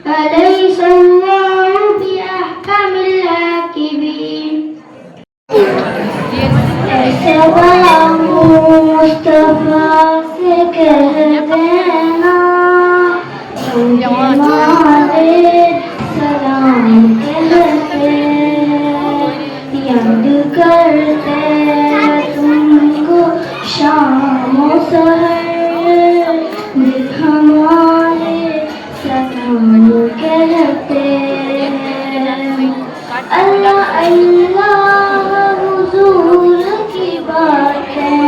أليس الله بأحكم الحاكمين سلام مصطفى سے کہہ دینا ہمارے سلام کہتے یاد کرتے تم کو شام و سحر دل ہمارے سلام کہتے اللہ اللہ حضور کی باتیں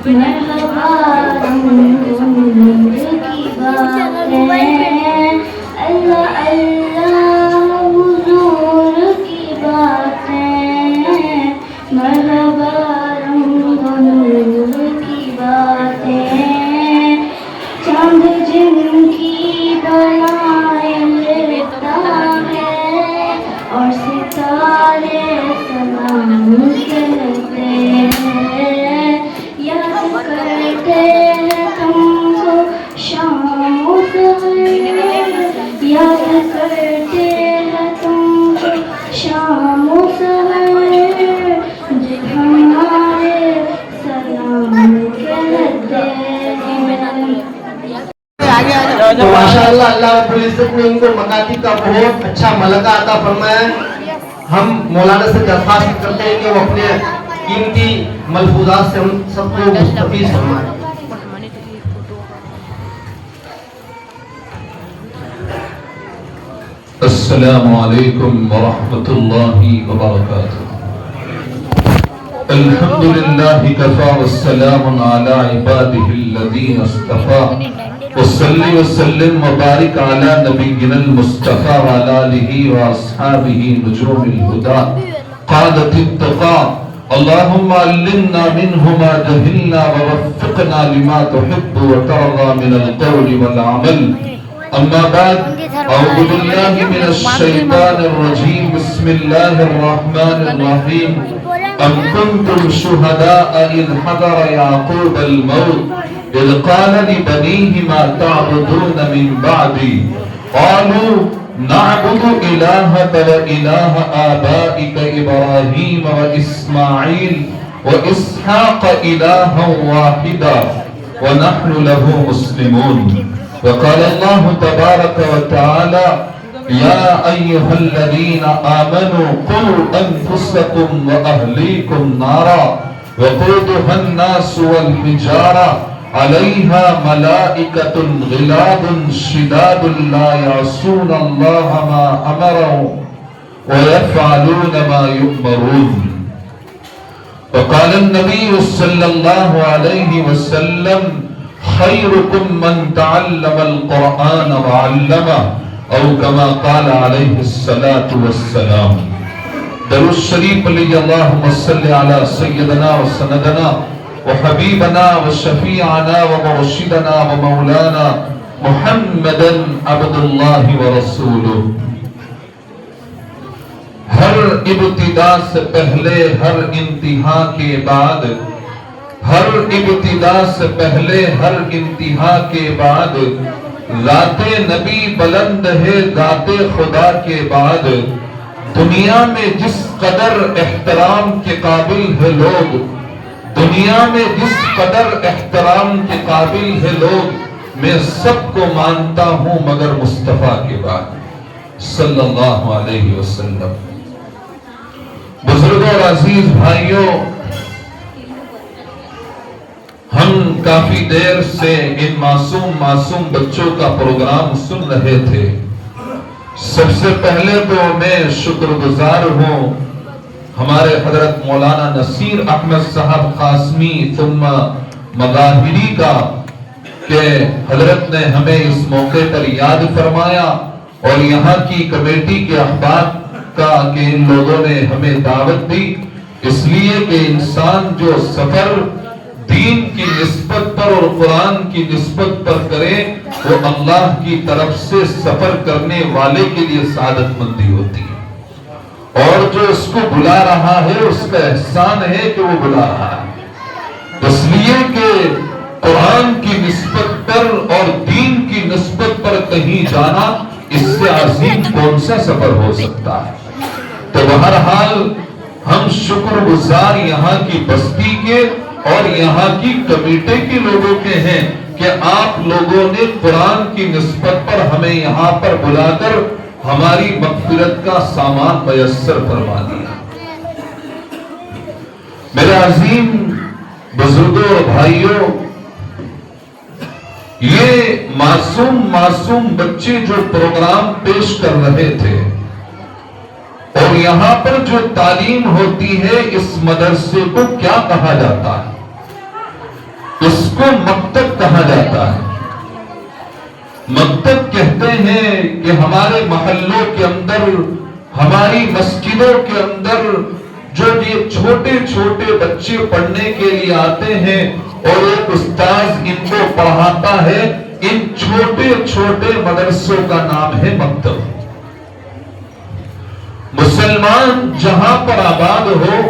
مرحبا حضور کی باتیں اللہ اللہ حضور کی باتیں مرحبا حضور کی باتیں چاند جن کی بنائے لیتا ہے اور ستارے سلام کہتے ہیں یاد کرتے ہیں تم کو شام و سحر یاد کرتے ہیں تم کو شام و سحر جب ہمارے سلام کہتے ہیں. تو ماشاءاللہ اللہ رب العزت نے ان کو مکاتب کا بہت اچھا ملکہ عطا فرمایا ہے. ہم مولانا سے درخواست کرتے ہیں کہ وہ اپنے قیمتی ملفوظات سے ہم سب کو مستفیض فرمائیں. السلام علیکم ورحمۃ اللہ وبرکاتہ. الحمد للہ کفا والسلام علی عباده الذین اصطفى وصلی وسلم وبارک علی نبینا المصطفى وعلى آلہ واصحابہ نجوم الہدى قادة التقى. اللهم علمنا منه ما جهلنا ووفقنا لما تحب وترضى من القول والعمل. اما بعد اعوذ باللہ من الشیطان الرجیم بسم اللہ الرحمن الرحیم. ام کنتم شہداء اذ حضر یعقوب الموت اذ قال لبنیہ ما تعبدون من بعدی قالوا نعبد الہک و الہ آبائک ابراہیم و اسماعیل و اسحاق الہا واحدا ونحن له مسلمون. وقال الله تبارك وتعالى يا أيها الذين آمنوا قوا أنفسكم وأهليكم نارا وقودها الناس والحجارة عليها ملائكة غلاظ شداد لا يعصون الله ما أمرهم ويفعلون ما يؤمرون. وقال النبي صلى الله عليه وسلم خيركم من تعلم القرآن وعلمه او كما قال عليه الصلاة والسلام. درود شریف علی اللہم صلی علی سیدنا و سندنا و حبیبنا و شفیعنا و مرشدنا و مولانا محمد عبد اللہ و رسولہ. ہر ابتدا سے پہلے ہر انتہا کے بعد ہر ابتدا سے پہلے ہر انتہا کے بعد ذات نبی بلند ہے ذات خدا کے بعد. دنیا میں جس قدر احترام کے قابل ہے لوگ دنیا میں جس قدر احترام کے قابل ہے لوگ میں سب کو مانتا ہوں مگر مصطفیٰ کے بعد صلی اللہ علیہ وسلم. بزرگوں اور عزیز بھائیوں، ہم کافی دیر سے ان معصوم بچوں کا پروگرام سن رہے تھے. سب سے پہلے تو میں شکر گزار ہوں ہمارے حضرت مولانا نصیر احمد صاحب قاسمی ثم مظاہری کا کہ حضرت نے ہمیں اس موقع پر یاد فرمایا اور یہاں کی کمیٹی کے احباب کا کہ ان لوگوں نے ہمیں دعوت دی. اس لیے کہ انسان جو سفر دین کی نسبت پر اور قرآن کی نسبت پر کرے وہ اللہ کی طرف سے سفر کرنے والے کے لیے سعادت مندی ہوتی ہے. اور جو اس کو بلا رہا ہے اس کا احسان ہے کہ وہ بلا رہا ہے. اس لیے کہ قرآن کی نسبت پر اور دین کی نسبت پر کہیں جانا اس سے عظیم کون سا سفر ہو سکتا ہے؟ تو بہرحال ہم شکر گزار یہاں کی بستی کے اور یہاں کی کمیٹی کے لوگوں کے ہیں کہ آپ لوگوں نے قرآن کی نسبت پر ہمیں یہاں پر بلا کر ہماری مغفرت کا سامان میسر فرما دیا۔ میرے عظیم بزرگوں اور بھائیوں، یہ معصوم بچے جو پروگرام پیش کر رہے تھے اور یہاں پر جو تعلیم ہوتی ہے، اس مدرسے کو کیا کہا جاتا ہے؟ اس کو مکتب کہا جاتا ہے۔ مکتب کہتے ہیں کہ ہمارے محلوں کے اندر، ہماری مسجدوں کے اندر جو یہ چھوٹے چھوٹے بچے پڑھنے کے لیے آتے ہیں اور ایک استاذ ان کو پڑھاتا ہے، ان چھوٹے چھوٹے مدرسوں کا نام ہے مکتب۔ مسلمان جہاں پر آباد ہو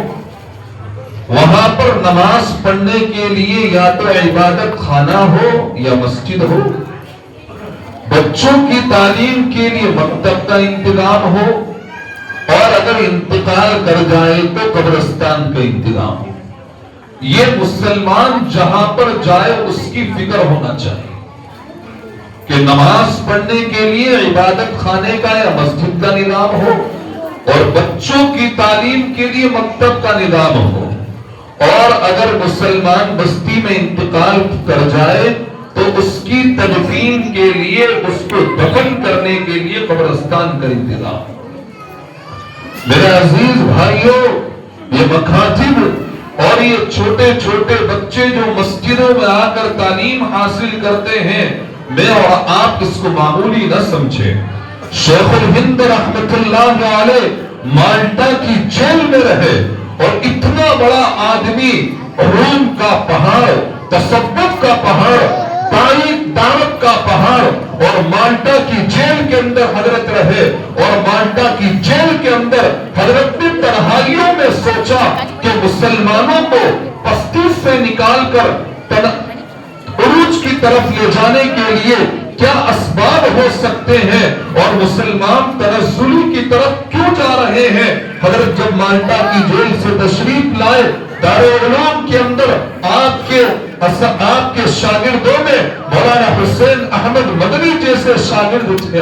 وہاں پر نماز پڑھنے کے لیے یا تو عبادت خانہ ہو یا مسجد ہو، بچوں کی تعلیم کے لیے مکتب کا انتظام ہو، اور اگر انتقال کر جائے تو قبرستان کا انتظام ہو۔ یہ مسلمان جہاں پر جائے اس کی فکر ہونا چاہیے کہ نماز پڑھنے کے لیے عبادت خانے کا یا مسجد کا نظام ہو، اور بچوں کی تعلیم کے لیے مکتب کا نظام ہو، اور اگر مسلمان بستی میں انتقال کر جائے تو اس کی تدفین کے لیے، اس کو دفن کرنے کے لیے قبرستان کا انتظام ہو۔ میرے عزیز بھائیوں، یہ مکاتب اور یہ چھوٹے چھوٹے بچے جو مسجدوں میں آ کر تعلیم حاصل کرتے ہیں، میں اور آپ اس کو معمولی نہ سمجھیں۔ شیخ الہند رحمت اللہ علیہ مالٹا کی جیل میں رہے اور اتنا بڑا آدمی، روم کا پہاڑ، تصوف کا پہاڑ، دعوت کا پہاڑ، اور مالٹا کی جیل کے اندر حضرت رہے، اور مالٹا کی جیل کے اندر حضرت نے تنہائیوں میں سوچا کہ مسلمانوں کو پستی سے نکال کر عروج کی طرف لے جانے کے لیے کیا اسباب ہو سکتے ہیں، اور مسلمان تنزلی کی طرف کیوں جا رہے ہیں۔ حضرت جب مالٹا کی جیل سے تشریف لائے، دارالعلوم کے اندر آپ کے شاگردوں میں مولانا حسین احمد مدنی جیسے شاگرد تھے۔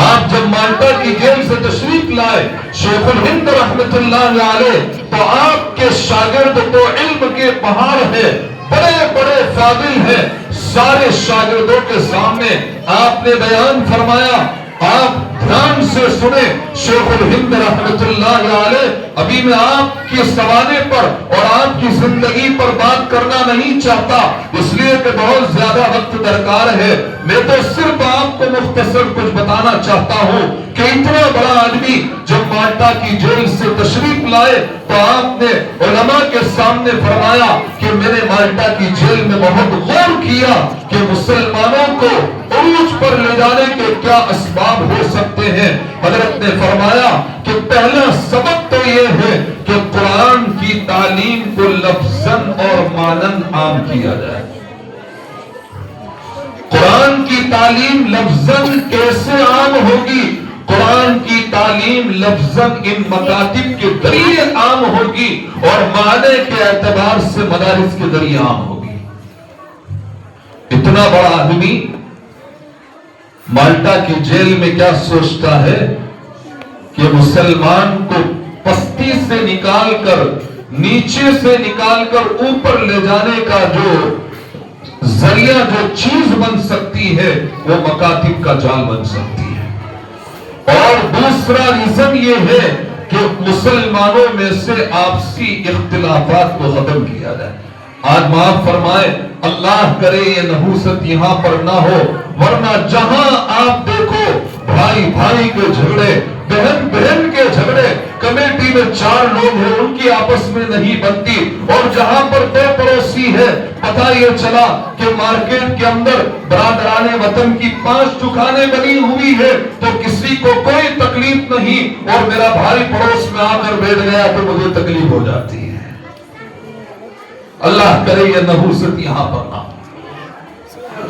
آپ جب مالٹا کی جیل سے تشریف لائے شیخ الہند رحمت اللہ علیہ، تو آپ کے شاگرد تو علم کے پہاڑ ہیں، بڑے بڑے فاضل ہیں۔ سارے شاگردوں کے سامنے آپ نے بیان فرمایا، آپ دھیان سے سنیں۔ شیخ الہند رحمت اللہ علیہ، ابھی میں آپ کے سوانے پر اور آپ کی زندگی پر بات کرنا نہیں چاہتا، اس لیے کہ بہت زیادہ وقت درکار ہے۔ میں تو صرف آپ کو مختصر کچھ بتانا چاہتا ہوں کہ اتنا بڑا آدمی جب مالٹا کی جیل سے تشریف لائے تو آپ نے علماء کے سامنے فرمایا کہ میں نے مالٹا کی جیل میں بہت غور کیا کہ مسلمانوں کو عروج پر لے جانے کے کیا اسباب ہو سکتے ہیں۔ حضرت نے فرمایا کہ پہلا سبب تو یہ ہے کہ قرآن کی تعلیم کو لفظاً اور معناً عام کیا جائے۔ قرآن کی تعلیم لفظاً کیسے عام ہوگی؟ قرآن کی تعلیم لفظاً ان مکاتب کے ذریعے عام ہوگی، اور معنی کے اعتبار سے مدارس کے ذریعے عام ہوگی۔ اتنا بڑا آدمی مالٹا کی جیل میں کیا سوچتا ہے کہ مسلمان کو پستی سے نکال کر، نیچے سے نکال کر اوپر لے جانے کا جو ذریعہ، جو چیز بن سکتی ہے، وہ مکاتب کا جال بن سکتی ہے۔ اور دوسرا ریزن یہ ہے کہ مسلمانوں میں سے آپسی اختلافات کو ختم کیا جائے۔ آج معاف فرمائے، اللہ کرے یہ نحوست یہاں پر نہ ہو، ورنہ جہاں آپ دیکھو بھائی بھائی کے جھگڑے، بہن بہن کے جھگڑے، کمیٹی میں 4 لوگ ہیں ان کی آپس میں نہیں بنتی، اور جہاں پر 2 پڑوسی ہے، پتہ یہ چلا کہ مارکیٹ کے اندر برادران وطن کی 5 دکانیں بنی ہوئی ہے تو کسی کو کوئی تکلیف نہیں، اور میرا بھائی پڑوس میں آ کر بیٹھ گیا تو مجھے تکلیف ہو جاتی ہے۔ اللہ کرے یہ نحوست یہاں پر نہ۔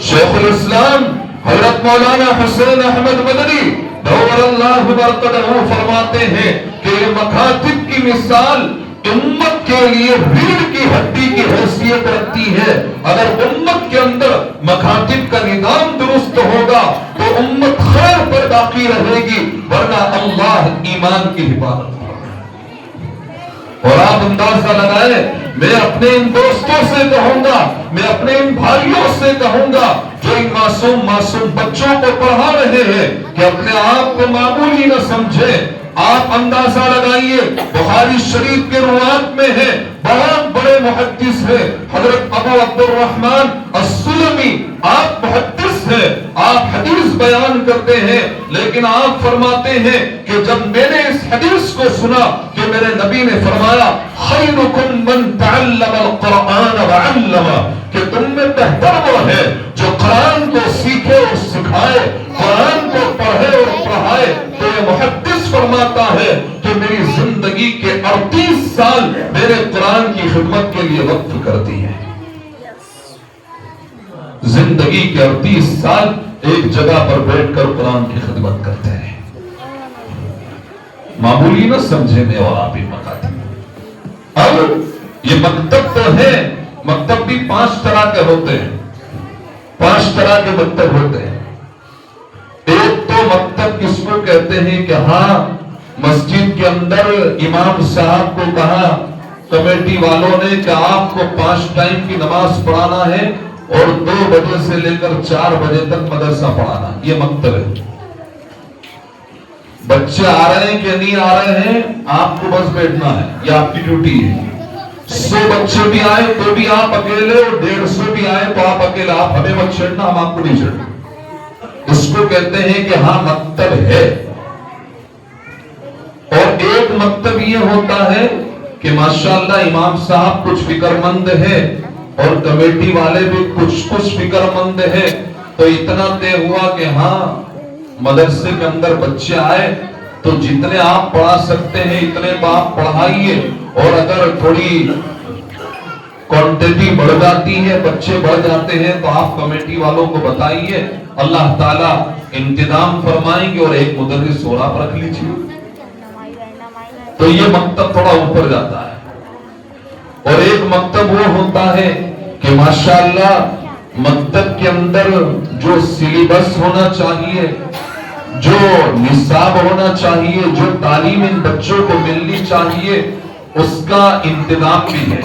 شیخ الاسلام حضرت مولانا حسین احمد مدنی نور اللہ برکتہ فرماتے ہیں کہ یہ مکاتب کی مثال امت کے لیے ریڑھ کی ہڈی کی حیثیت رکھتی ہے. اگر امت کے اندر مکاتب کا نظام درست ہوگا تو امت خیر پر باقی رہے گی، ورنہ اللہ ایمان کی حفاظت. اور آپ اندازہ لگائیں، میں اپنے ان دوستوں سے کہوں گا، میں اپنے ان بھائیوں سے کہوں گا جو ان معصوم بچوں کو پڑھا رہے ہیں کہ اپنے آپ کو معمولی نہ سمجھیں. آپ اندازہ لگائیے، بخاری شریف کے روایت میں ہے، بہت بڑے محدث ہیں حضرت ابو عبد الرحمن السلمی. آپ محدث ہیں، آپ حدیث بیان کرتے ہیں، لیکن آپ فرماتے ہیں کہ جب میں نے اس حدیث کو سنا کہ میرے نبی نے فرمایا خیرکم من تعلم القرآن وعلمہ، کہ تم میں بہتر وہ ہے جو قرآن کو سیکھے اور سکھائے، قرآن کو پڑھے اور پڑھائے. تو یہ محدث فرماتا ہے کہ میری زندگی کے 38 سال میرے قرآن کی خدمت کے لیے وقف کر دی ہے. زندگی کے 38 سال ایک جگہ پر بیٹھ کر قرآن کی خدمت کرتے ہیں. معمولی نہ سمجھے میں اور آپ ہی مکاتب. اب یہ مکتب تو ہے، مکتب بھی 5 طرح کے ہوتے ہیں. 5 طرح کے مکتب ہوتے ہیں. ایک تو مکتب کس کو کہتے ہیں کہ ہاں مسجد کے اندر امام صاحب کو کہا کمیٹی والوں نے کہ آپ کو 5 ٹائم کی نماز پڑھانا ہے اور 2 بجے سے لے کر 4 بجے تک مدرسہ پڑھانا. یہ مکتب ہے. بچے آ رہے ہیں کہ نہیں آ رہے ہیں، آپ کو بس بیٹھنا ہے، یہ آپ کی ڈیوٹی ہے. 100 بچے بھی آئے تو بھی آپ اکیلے، اور 150 بھی آئے تو آپ اکیلے. آپ ہمیں مت چھڑنا، ہم آپ کو نہیں چھڑنا. اس کو کہتے ہیں کہ ہاں مکتب ہے. اور ایک مکتب یہ ہوتا ہے کہ ماشاءاللہ امام صاحب کچھ فکر مند ہے اور کمیٹی والے بھی کچھ فکر مند ہے، تو اتنا طے ہوا کہ ہاں مدرسے کے اندر بچے آئے تو جتنے آپ پڑھا سکتے ہیں اتنے آپ پڑھائیے، اور اگر تھوڑی کوانٹیٹی بڑھ جاتی ہے، بچے بڑھ جاتے ہیں، تو آپ کمیٹی والوں کو بتائیے، اللہ تعالیٰ انتظام فرمائیں گے اور ایک مدرس اور آپ رکھ لیجیے. تو یہ مکتب تھوڑا اوپر جاتا ہے. اور ایک مکتب وہ ہوتا ہے کہ ماشاءاللہ مکتب کے اندر جو سلیبس ہونا چاہیے، جو نصاب ہونا چاہیے، جو تعلیم ان بچوں کو ملنی چاہیے، اس کا انتظام بھی ہے.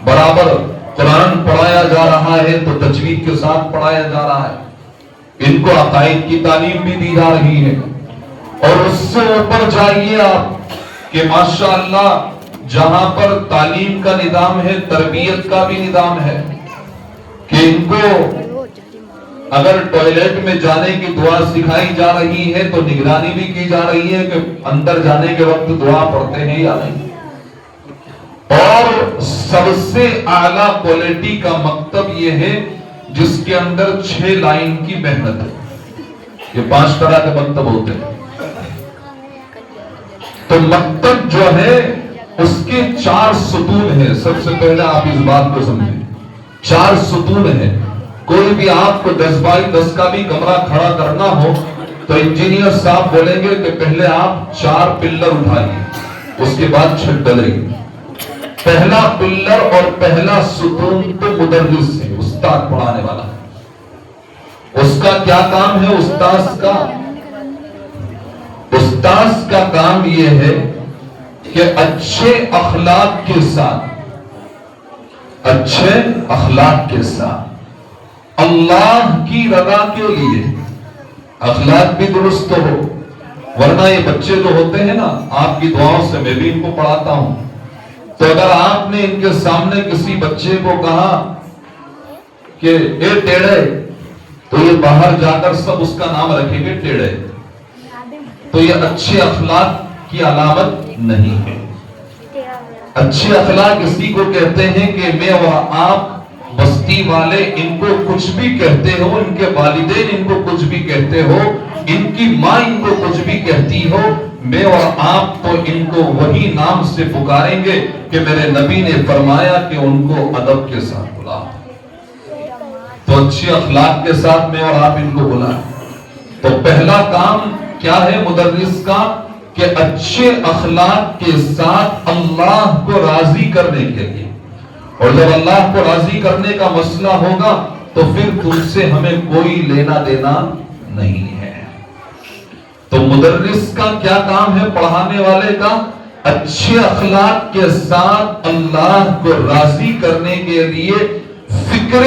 برابر قرآن پڑھایا جا رہا ہے تو تجوید کے ساتھ پڑھایا جا رہا ہے. ان کو عقائد کی تعلیم بھی دی جا رہی ہے. اور اس سے اوپر جائیے آپ کہ ماشاءاللہ جہاں پر تعلیم کا نظام ہے، تربیت کا بھی نظام ہے کہ ان کو اگر ٹوائلٹ میں جانے کی دعا سکھائی جا رہی ہے تو نگرانی بھی کی جا رہی ہے کہ اندر جانے کے وقت دعا پڑھتے ہیں یا نہیں. اور سب سے اعلیٰ کوالٹی کا مکتب یہ ہے جس کے اندر 6 لائن کی محنت ہے. یہ 5 طرح کے مکتب ہوتے ہیں. تو مکتب جو ہے اس کے 4 ستون ہیں. سب سے پہلے آپ اس بات کو سمجھیں، 4 ستون ہیں. کوئی بھی آپ کو 10 بائی 10 کا بھی کمرہ کھڑا کرنا ہو تو انجینئر صاحب بولیں گے کہ پہلے آپ 4 پلر اٹھائیے، اس کے بعد چھت ڈلیں. پہلا پلر اور پہلا ستون تو مدرس ہے، استاد پڑھانے والا. اس کا کیا کام ہے؟ استاذ کا کام یہ ہے کہ اچھے اخلاق کے ساتھ اللہ کی رضا کے لیے اخلاق بھی درست ہو. ورنہ یہ بچے جو ہوتے ہیں نا، آپ کی دعاؤں سے میں بھی ان کو پڑھاتا ہوں، تو اگر آپ نے ان کے سامنے کسی بچے کو کہا کہ اے ٹیڑے، تو یہ باہر جا کر سب اس کا نام رکھیں گے ٹیڑے. تو یہ اچھے اخلاق کی علامت نہیں ہے. اچھے اخلاق اسی کو کہتے ہیں کہ میں اور آپ بستی والے ان کو کچھ بھی کہتے ہو، ان کے والدین ان کو کچھ بھی کہتے ہو، ان کی ماں ان کو کچھ بھی کہتی ہو، میں اور آپ تو ان کو وہی نام سے پکاریں گے کہ میرے نبی نے فرمایا کہ ان کو ادب کے ساتھ بلاؤ. تو اچھے اخلاق کے ساتھ میں اور آپ ان کو بلائیں. تو پہلا کام کیا ہے مدرس کا کہ اچھے اخلاق کے ساتھ اللہ کو راضی کرنے کے لیے. اور جب اللہ کو راضی کرنے کا مسئلہ ہوگا تو پھر تم سے ہمیں کوئی لینا دینا نہیں ہے. تو مدرس کا کیا کام ہے؟ پڑھانے والے کا اچھے اخلاق کے ساتھ اللہ کو راضی کرنے کے لیے فکر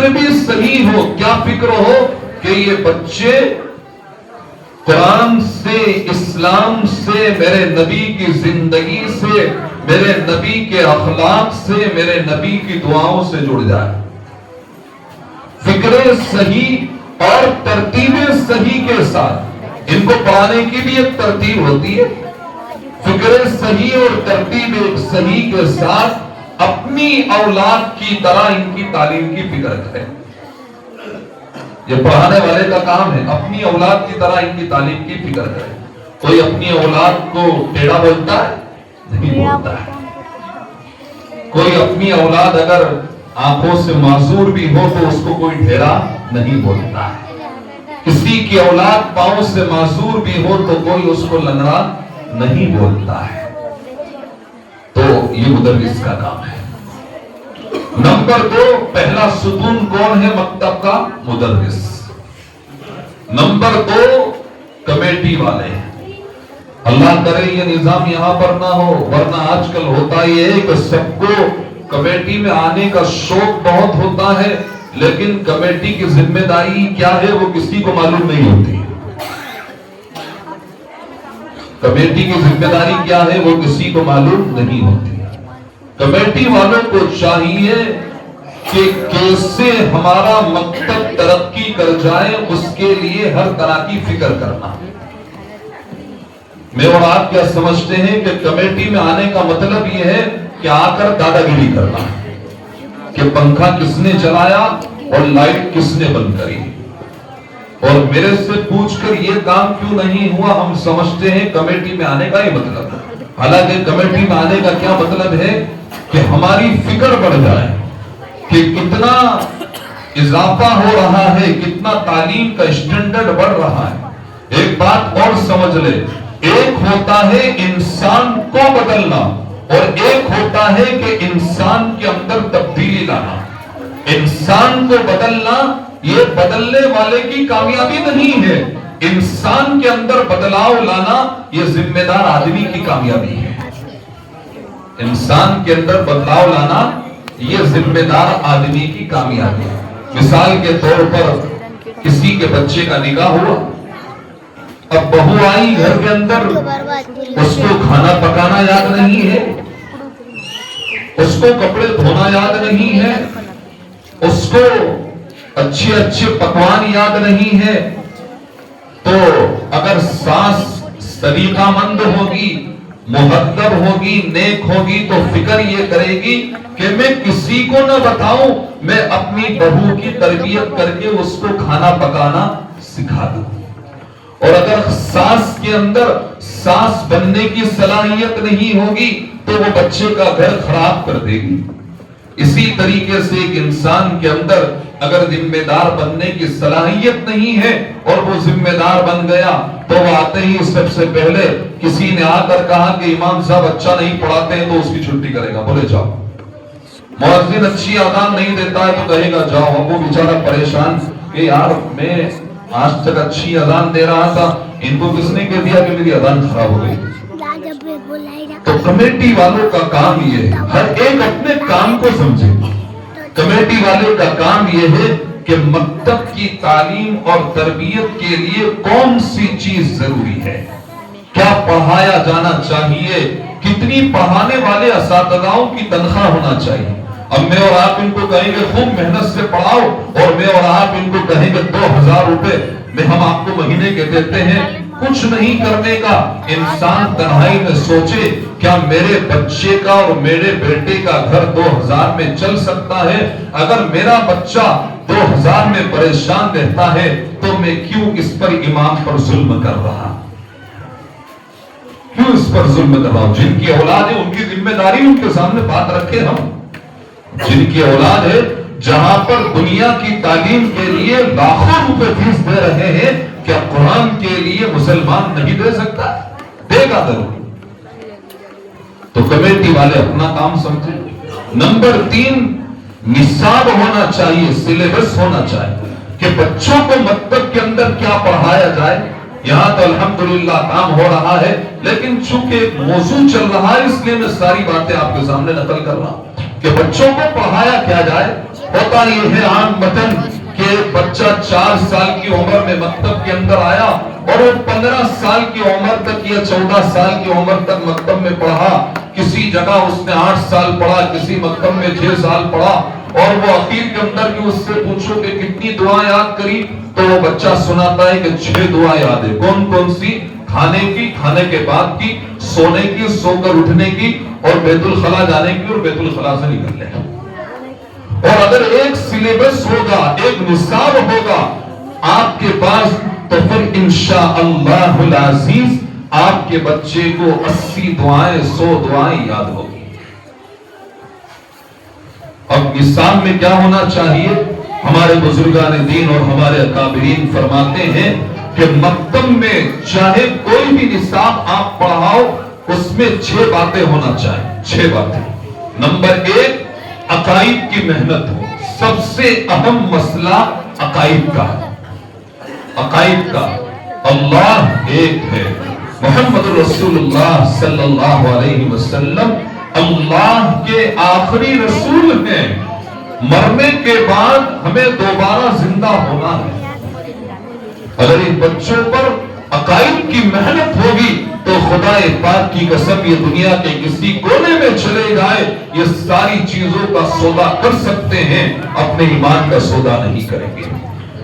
بھی صحیح ہو. کیا فکر ہو؟ کہ یہ بچے قرآن سے، اسلام سے، میرے نبی کی زندگی سے، میرے نبی کے اخلاق سے، میرے نبی کی دعاؤں سے جڑ جائے. فکر صحیح اور ترتیب صحیح کے ساتھ. ان کو پڑھانے کی بھی ایک ترتیب ہوتی ہے. فکر صحیح اور ترتیب صحیح کے ساتھ اپنی اولاد کی طرح ان کی تعلیم کی فکر کرے. یہ پڑھانے والے کا کام ہے، اپنی اولاد کی طرح ان کی تعلیم کی فکر کرے. کوئی اپنی اولاد کو ٹیڑھا بولتا ہے؟ نہیں بولتا ہے. کوئی اپنی اولاد اگر آنکھوں سے معذور بھی ہو تو اس کو کوئی ٹھیرا نہیں بولتا ہے. کسی کی اولاد پاؤں سے معذور بھی ہو تو کوئی اس کو لنگڑا نہیں بولتا ہے. تو یہ مدرس کا کام ہے. نمبر 2، پہلا ستون کون ہے مکتب کا؟ مدرس. نمبر 2، کمیٹی والے. اللہ کرے یہ نظام یہاں پر نہ ہو، ورنہ آج کل ہوتا یہ ہے کہ سب کو کمیٹی میں آنے کا شوق بہت ہوتا ہے، لیکن کمیٹی کی ذمہ داری کیا ہے وہ کسی کو معلوم نہیں ہوتی. کمیٹی کی ذمہ داری کیا ہے وہ کسی کو معلوم نہیں ہوتی. کمیٹی والوں کو چاہیے کہ کیسے ہمارا مکتب ترقی کر جائے، اس کے لیے ہر طرح کی فکر کرنا. میں اور آپ کیا سمجھتے ہیں کہ کمیٹی میں آنے کا مطلب یہ ہے کہ آ کر دادا گیری کرنا، کہ پنکھا کس نے چلایا اور لائٹ کس نے بند کری، اور میرے سے پوچھ کر یہ کام کیوں نہیں ہوا. ہم سمجھتے ہیں کمیٹی میں آنے کا یہ مطلب ہے. حالانکہ کمیٹی میں آنے کا کیا مطلب ہے کہ ہماری فکر بڑھ جائے کہ کتنا اضافہ ہو رہا ہے، کتنا تعلیم کا اسٹینڈرڈ بڑھ رہا ہے. ایک بات اور سمجھ لے، ایک ہوتا ہے انسان کو بدلنا اور ایک ہوتا ہے کہ انسان کے اندر تبدیلی لانا. انسان کو بدلنا یہ بدلنے والے کی کامیابی نہیں ہے، انسان کے اندر بدلاؤ لانا یہ ذمہ دار آدمی کی کامیابی ہے. انسان کے اندر بدلاؤ لانا یہ ذمہ دار آدمی کی کامیابی ہے. مثال کے طور پر کسی کے بچے کا نکاح ہوا، اب بہو آئی گھر کے اندر، اس کو کھانا پکانا یاد نہیں ہے، اس کو کپڑے دھونا یاد نہیں ہے، اس کو اچھے اچھے پکوان یاد نہیں ہے. تو اگر ساس طریقہ مند ہوگی، مہذب ہوگی، نیک ہوگی تو فکر یہ کرے گی کہ میں کسی کو نہ بتاؤں، میں اپنی بہو کی تربیت کر کے اس کو کھانا پکانا سکھا دوں. اور اگر ساس کے اندر ساس بننے کی صلاحیت نہیں ہوگی تو وہ بچے کا گھر خراب کر دے گی. اسی طریقے سے ایک انسان کے اندر اگر ذمہ دار بننے کی صلاحیت نہیں ہے اور وہ ذمہ دار بن گیا تو وہ آتے ہی سب سے پہلے کسی نے آ کر کہا کہ امام صاحب اچھا نہیں پڑھاتے ہیں تو اس کی چھٹی کرے گا، بولے جاؤ. مؤذن اچھی اذان نہیں دیتا ہے تو کہے گا جاؤ. اب وہ بیچارہ پریشان کہ یار میں آج تک اچھی اذان دے رہا تھا، ان کو کس نے کہہ دیا کہ میری اذان خراب ہو گئی. تو کمیٹی والوں کا کام یہ ہے، ہر ایک اپنے کام کو سمجھے. کمیٹی والے کا کام یہ ہے کہ مکتب کی تعلیم اور تربیت کے لیے کون سی چیز ضروری ہے، کیا پڑھایا جانا چاہیے، کتنی پڑھانے والے اساتذاؤں کی تنخواہ ہونا چاہیے. اب میں اور آپ ان کو کہیں گے خوب محنت سے پڑھاؤ، اور میں اور آپ ان کو کہیں گے 2000 روپے میں ہم آپ کو مہینے کے دیتے ہیں، کچھ نہیں کرنے کا. انسان تنہائی میں سوچے کیا میرے بچے کا اور میرے بیٹے کا گھر 2000 میں چل سکتا ہے؟ اگر میرا بچہ 2000 میں پریشان رہتا ہے تو میں کیوں اس پر امام پر ظلم کر رہا، کیوں اس پر ظلم کر رہا ہوں؟ جن کی اولاد ہے ان کی ذمہ داری ان کے سامنے بات رکھے. ہم جن کی اولاد ہے جہاں پر دنیا کی تعلیم کے لیے لاکھوں روپے فیس دے رہے ہیں، کیا قرآن کے لیے مسلمان نہیں دے سکتا؟ دے گا ضرور۔ تو کمیٹی والے اپنا کام سمجھیں۔ نمبر 3، نصاب ہونا چاہیے، سلیبس ہونا چاہیے کہ بچوں کو مکتب کے اندر کیا پڑھایا جائے۔ یہاں تو الحمدللہ کام ہو رہا ہے، لیکن چونکہ ایک موضوع چل رہا ہے اس لیے میں ساری باتیں آپ کے سامنے نقل کر رہا ہوں کہ بچوں کو پڑھایا کیا جائے۔ ہوتا یہ ہے عام متن کہ بچہ 4 سال کی عمر میں مکتب کے اندر آیا اور وہ 15 سال کی عمر تک یا 14 سال کی عمر تک مکتب میں پڑھا۔ کسی جگہ اس نے 8 سال پڑھا، کسی مکتب میں 6 سال پڑھا، اور وہ اخیر کے اندر کہ اس سے پوچھو کہ کتنی دعائیں یاد کری تو وہ بچہ سناتا ہے کہ 6 دعائیں یاد ہے۔ کون کون سی؟ کھانے کی، کھانے کے بعد کی، سونے کی، سو کر اٹھنے کی، اور بیت الخلا جانے کی، اور بیت الخلا سے نکلنے کی۔ اور اگر ایک سلیبس ہوگا، ایک نصاب ہوگا آپ کے پاس، تو پھر انشاءاللہ العزیز آپ کے بچے کو 80 دعائیں 100 دعائیں یاد ہوگی۔ اب نصاب میں کیا ہونا چاہیے؟ ہمارے بزرگان دین اور ہمارے اکابرین فرماتے ہیں کہ مکتب میں چاہے کوئی بھی نصاب آپ پڑھاؤ اس میں 6 باتیں ہونا چاہیے۔ 6 باتیں۔ نمبر 1، عقائد کی محنت ہو۔ سب سے اہم مسئلہ عقائد کا، عقائد کا۔ اللہ ایک ہے، محمد رسول اللہ صلی اللہ علیہ وسلم اللہ کے آخری رسول ہیں، مرنے کے بعد ہمیں دوبارہ زندہ ہونا ہے۔ اگر ان بچوں پر عقائد کی محنت ہوگی تو خدا پاک کی قسم یہ دنیا کے کسی کونے میں چلے جائے یہ ساری چیزوں کا سودا کر سکتے ہیں، اپنے ایمان کا سودا نہیں کریں گے۔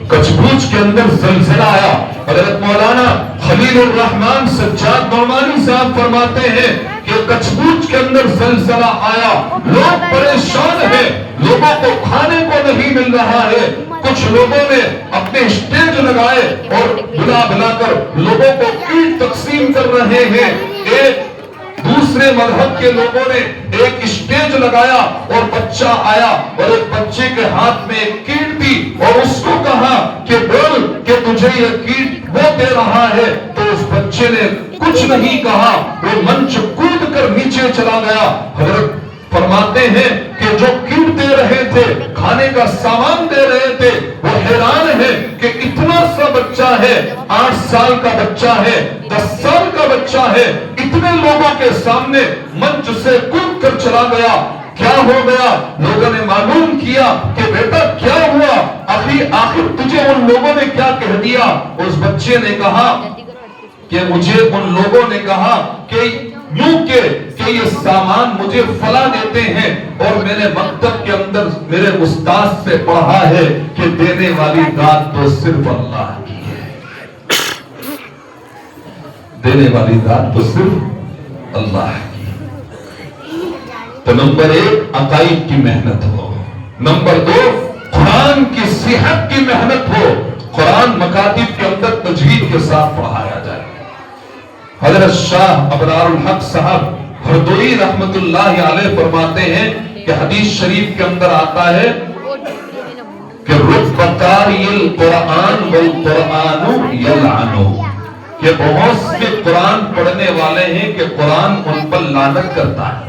کچھ بوجھ کے اندر زلزلہ آیا، حضرت مولانا خلیل الرحمن سجاد نعمانی صاحب فرماتے ہیں کہ کچھ بوجھ کے اندر زلزلہ آیا، لوگ پریشان ہیں، لوگوں کو کھانے کو نہیں مل رہا ہے، کچھ لوگوں نے اپنے اسٹیج لگائے اور بلا بلا کر لوگوں کو کیٹ تقسیم کر رہے ہیں۔ ایک دوسرے مذہب کے لوگوں نے ایک اسٹیج لگایا اور بچہ آیا اور ایک بچے کے ہاتھ میں ایک کیٹ دی اور اس کو کہا کہ بول کہ تجھے یہ کیٹ وہ دے رہا ہے، تو اس بچے نے کچھ نہیں کہا، وہ منچ کود کر نیچے چلا گیا۔ حضرت فرماتے ہیں کہ جو کیٹ دے رہے تھے، کھانے کا سامان دے رہے تھے، وہ حیران ہے کہ اتنا سا بچہ ہے، 8 سال کا بچہ ہے، 10 سال کا بچہ ہے، اتنے لوگوں کے سامنے منچ سے کود کر چلا گیا۔ کیا ہو گیا؟ لوگوں نے معلوم کیا کہ بیٹا کیا ہوا، آخر تجھے ان لوگوں نے کیا کہہ دیا؟ اس بچے نے کہا کہ مجھے ان لوگوں نے کہا کہ یوں کہ یہ سامان مجھے فلاں دیتے ہیں، اور میں نے مکتب کے اندر میرے استاد سے پڑھا ہے کہ دینے والی ذات تو صرف اللہ کی ہے، دینے والی ذات تو صرف اللہ کی ہے۔ تو نمبر 1 عقائد کی محنت ہو۔ نمبر 2 قرآن کی صحت کی محنت ہو، قرآن مکاتب کے اندر تجوید کے ساتھ پڑھایا جائے۔ حضرت شاہ ابرار الحق صاحب ہردوئی رحمت اللہ علیہ فرماتے ہیں کہ حدیث شریف کے اندر آتا ہے کہ رب قاری القرآن والقرآن یلعنو، کہ بہت سے قرآن پڑھنے والے ہیں کہ قرآن ان پر لعنت کرتا ہے۔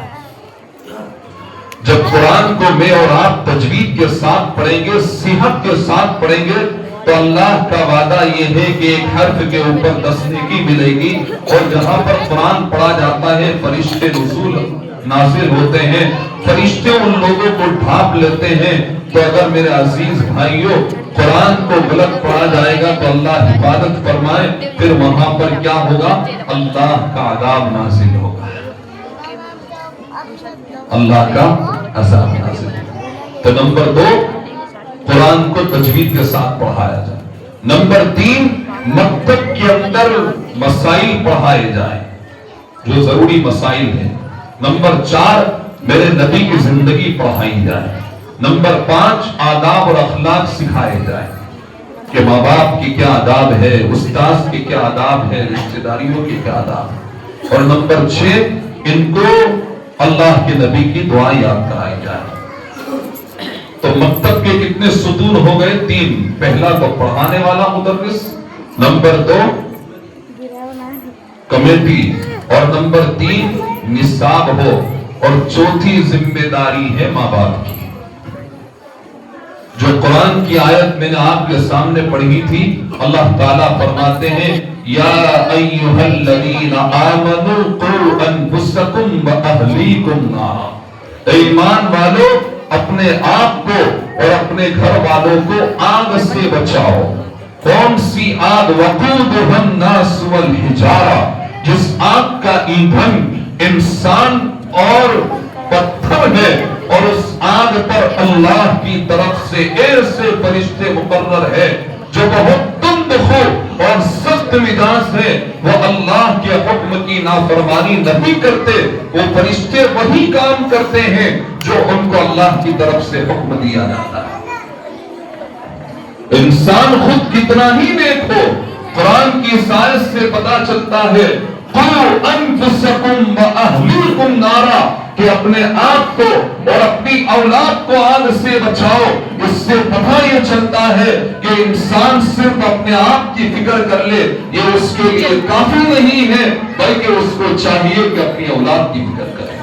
جب قرآن کو میں اور آپ تجوید کے ساتھ پڑھیں گے، صحت کے ساتھ پڑھیں گے، تو اللہ کا وعدہ یہ ہے کہ ایک حرف کے اوپر 10 نیکی ملے گی، اور جہاں پر قرآن پڑھا جاتا ہے فرشتے نزول نازل ہوتے ہیں، فرشتے ان لوگوں کو ڈھانپ لیتے ہیں۔ تو اگر میرے عزیز بھائیوں قرآن کو غلط پڑھا جائے گا تو اللہ حفاظت فرمائے، پھر وہاں پر کیا ہوگا؟ اللہ کا عذاب نازل ہوگا، اللہ کا عذاب نازل ہوگا۔ تو نمبر 2 قرآن کو تجوید کے ساتھ پڑھایا جائے۔ نمبر 3 مکتب کے اندر مسائل پڑھائے جائیں جو ضروری مسائل ہیں۔ نمبر 4 میرے نبی کی زندگی پڑھائی جائے۔ نمبر 5 آداب اور اخلاق سکھائے جائیں کہ ماں باپ کی کیا آداب ہے، استاذ کی کیا آداب ہے، رشتہ داریوں کی کیا آداب ہے۔ اور نمبر 6 ان کو اللہ کے نبی کی دعا یاد کرائی جائے۔ تو مکتب کے کتنے ستون ہو گئے؟ 3. پہلا تو پڑھانے والا مدرس، نمبر 2 کمیٹی، اور نمبر 3 نصاب ہو، اور چوتھی ذمہ داری ہے ماں باپ کی۔ جو قرآن کی آیت میں نے آپ کے سامنے پڑھی تھی، اللہ تعالیٰ فرماتے ہیں یا ایھا الذین آمنوا قوا انفسکم واہلیکم نارا، اے ایمان والو اپنے آپ کو اور اپنے گھر والوں کو آگ سے بچاؤ۔ کون سی آگ؟ وقودھا الناس والحجارہ، جس آگ کا ایندھن انسان اور پتھر ہے، اور اس آگ پر اللہ کی طرف سے ایسے فرشتے مقرر ہے جو بہت تند خو اور سخت مزاج ہے، وہ اللہ کے حکم کی نافرمانی نہیں کرتے، وہ فرشتے وہی کام کرتے ہیں جو ان کو اللہ کی طرف سے حکم دیا جاتا ہے۔ انسان خود کتنا ہی نیک ہو، قرآن کی سائنس سے پتا چلتا ہے قوا انفسکم واہلیکم نارا، کہ اپنے آپ کو اور اپنی اولاد کو آگ سے بچاؤ۔ اس سے پتہ یہ چلتا ہے کہ انسان صرف اپنے آپ کی فکر کر لے یہ اس کے لیے کافی نہیں ہے، بلکہ اس کو چاہیے کہ اپنی اولاد کی فکر کرے۔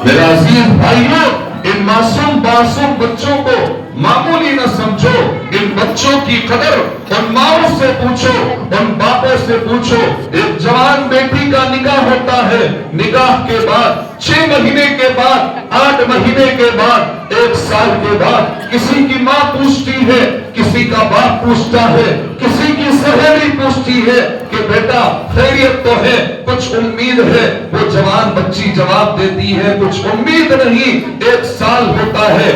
میرے عزیز بھائیوں، ان معصوم بچوں کو معمولی نہ سمجھو، ان بچوں کی قدر ان ماؤں سے پوچھو، ان باپوں سے پوچھو۔ ایک جوان بیٹی کا نکاح ہوتا ہے، نکاح کے بعد 6 مہینے کے بعد، 8 مہینے کے بعد، 1 سال کے بعد کسی کی ماں پوچھتی ہے، کسی کا باپ پوچھتا ہے، کسی کی سہیلی پوچھتی ہے کہ بیٹا خیریت تو ہے، کچھ امید ہے؟ وہ جوان بچی جواب دیتی ہے کچھ امید نہیں۔ 1 سال ہوتا ہے،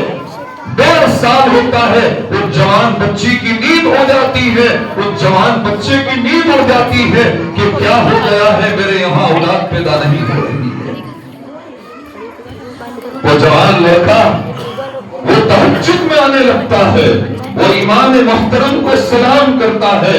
1.5 سال ہوتا ہے، وہ جوان بچی کی نیند ہو جاتی ہے، وہ جوان بچے کی نیند ہو جاتی ہے کہ کیا ہو گیا ہے، میرے یہاں اولاد پیدا نہیں ہو رہی ہے۔ وہ جوان لڑکا وہ تہجد میں آنے لگتا ہے، وہ امام محترم کو سلام کرتا ہے،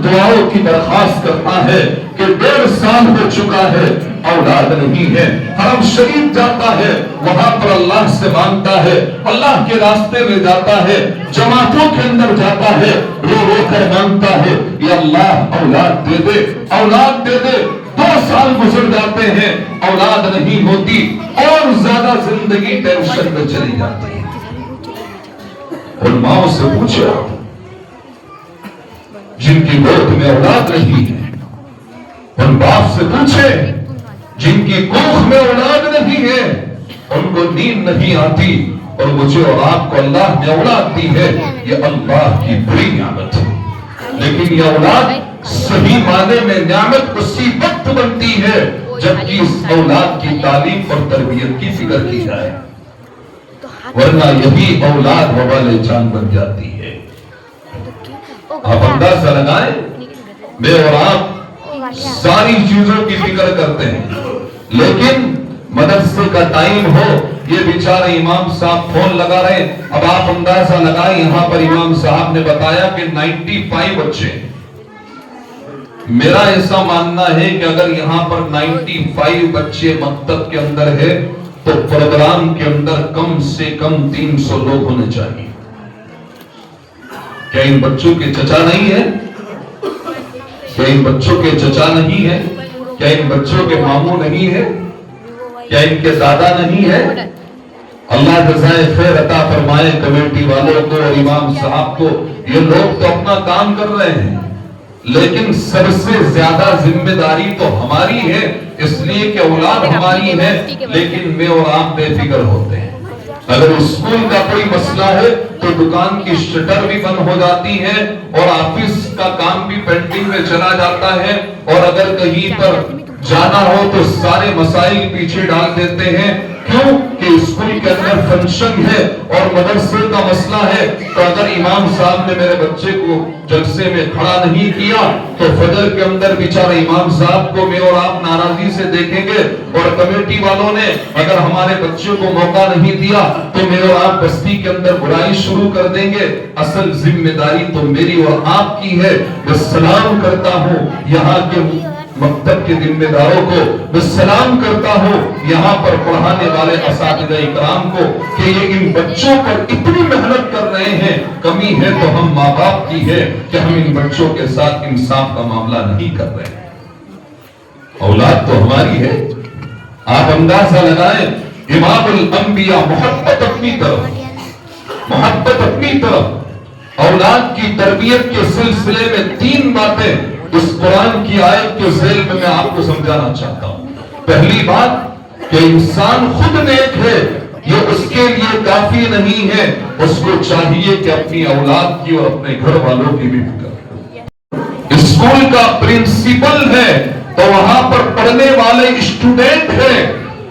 دعاؤں کی درخواست کرتا ہے کہ 1.5 سال ہو چکا ہے، اولاد نہیں ہے۔ حرم شریف جاتا ہے، وہاں پر اللہ سے مانگتا ہے، اللہ کے راستے میں جاتا ہے، جماعتوں کے اندر جاتا ہے، رو رو کر مانگتا ہے یا اللہ اولاد دے دے، اولاد دے دے۔ 2 سال گزر جاتے ہیں، اولاد نہیں ہوتی، اور زیادہ زندگی ٹینشن میں چلی جاتی ہے۔ ان ماؤں سے پوچھو جن کی گود میں اولاد نہیں ہے، ان باپ سے پوچھے جن کی کوکھ میں اولاد نہیں ہے، ان کو نیند نہیں آتی، اور مجھے اور آپ کو اللہ نے اولاد دی ہے، یہ اللہ کی بڑی نعمت ہے۔ لیکن یہ اولاد صحیح معنی میں نعمت اسی وقت بنتی ہے جبکہ اس اولاد کی تعلیم اور تربیت کی فکر کی جائے، ورنہ یہی اولاد وبال جان بن جاتی ہے۔ آپ اندازہ لگائیں، میں اور آپ ساری چیزوں کی فکر کرتے ہیں، لیکن مدرسے کا ٹائم ہو، یہ بیچارے امام صاحب فون لگا رہے۔ اب آپ اندازہ لگائیں، یہاں پر امام صاحب نے بتایا کہ 95 بچے۔ میرا ایسا ماننا ہے کہ اگر یہاں پر 95 بچے مکتب کے اندر ہے تو پروگرام کے اندر کم سے کم 300 لوگ ہونے چاہیے۔ کیا ان بچوں کے چچا نہیں ہے؟ کیا ان بچوں کے چچا نہیں ہے؟ کیا ان بچوں کے ماموں نہیں ہے؟ کیا ان کے دادا نہیں ہے؟ اللہ جزائے خیر عطا فرمائے کمیٹی والوں کو اور امام صاحب کو۔ یہ لوگ تو اپنا کام کر رہے ہیں، لیکن سب سے زیادہ ذمہ داری تو ہماری ہے، اس لیے کہ اولاد ہماری ہے، لیکن میں اور آپ بے فکر ہوتے ہیں۔ اگر اسکول کا کوئی مسئلہ ہے تو دکان کی شٹر بھی بند ہو جاتی ہے، اور آفس کا کام بھی پینڈنگ میں چلا جاتا ہے، اور اگر کہیں پر جانا ہو تو سارے مسائل پیچھے ڈال دیتے ہیں۔ کیوں کہ اسکول کے اندر فنکشن ہے اور مدرسے کا مسئلہ ہے، تو اگر امام صاحب نے میرے بچے کو جلسے میں کھڑا نہیں کیا تو فجر کے اندر بیچارے امام صاحب کو میں اور آپ ناراضی سے دیکھیں گے، اور کمیٹی والوں نے اگر ہمارے بچے کو موقع نہیں دیا تو میں اور آپ بستی کے اندر برائی شروع کر دیں گے۔ اصل ذمہ داری تو میری اور آپ کی ہے۔ میں سلام کرتا ہوں یہاں کے مکتب کے ذمہ داروں کو میں سلام کرتا ہوں، یہاں پر پڑھانے والے اساتذہ اکرام کو کہ یہ ان بچوں پر اتنی محنت کر رہے ہیں، کمی ہے تو ہم ماں باپ کی ہے کہ ہم ان بچوں کے ساتھ انصاف کا معاملہ نہیں کر رہے۔ اولاد تو ہماری ہے، آپ اندازہ لگائیں، امام الانبیاء محبت اپنی طرف، اولاد کی تربیت کے سلسلے میں 3 باتیں اس قرآن کی آیت کے ذیل میں آپ کو سمجھانا چاہتا ہوں۔ پہلی بات کہ انسان خود نیک ہے، یہ اس کے لیے کافی نہیں ہے، اس کو چاہیے کہ اپنی اولاد کی اور اپنے گھر والوں کی بھی فکر کرے۔ اسکول کا پرنسپل ہے تو وہاں پر پڑھنے والے اسٹوڈنٹ ہیں،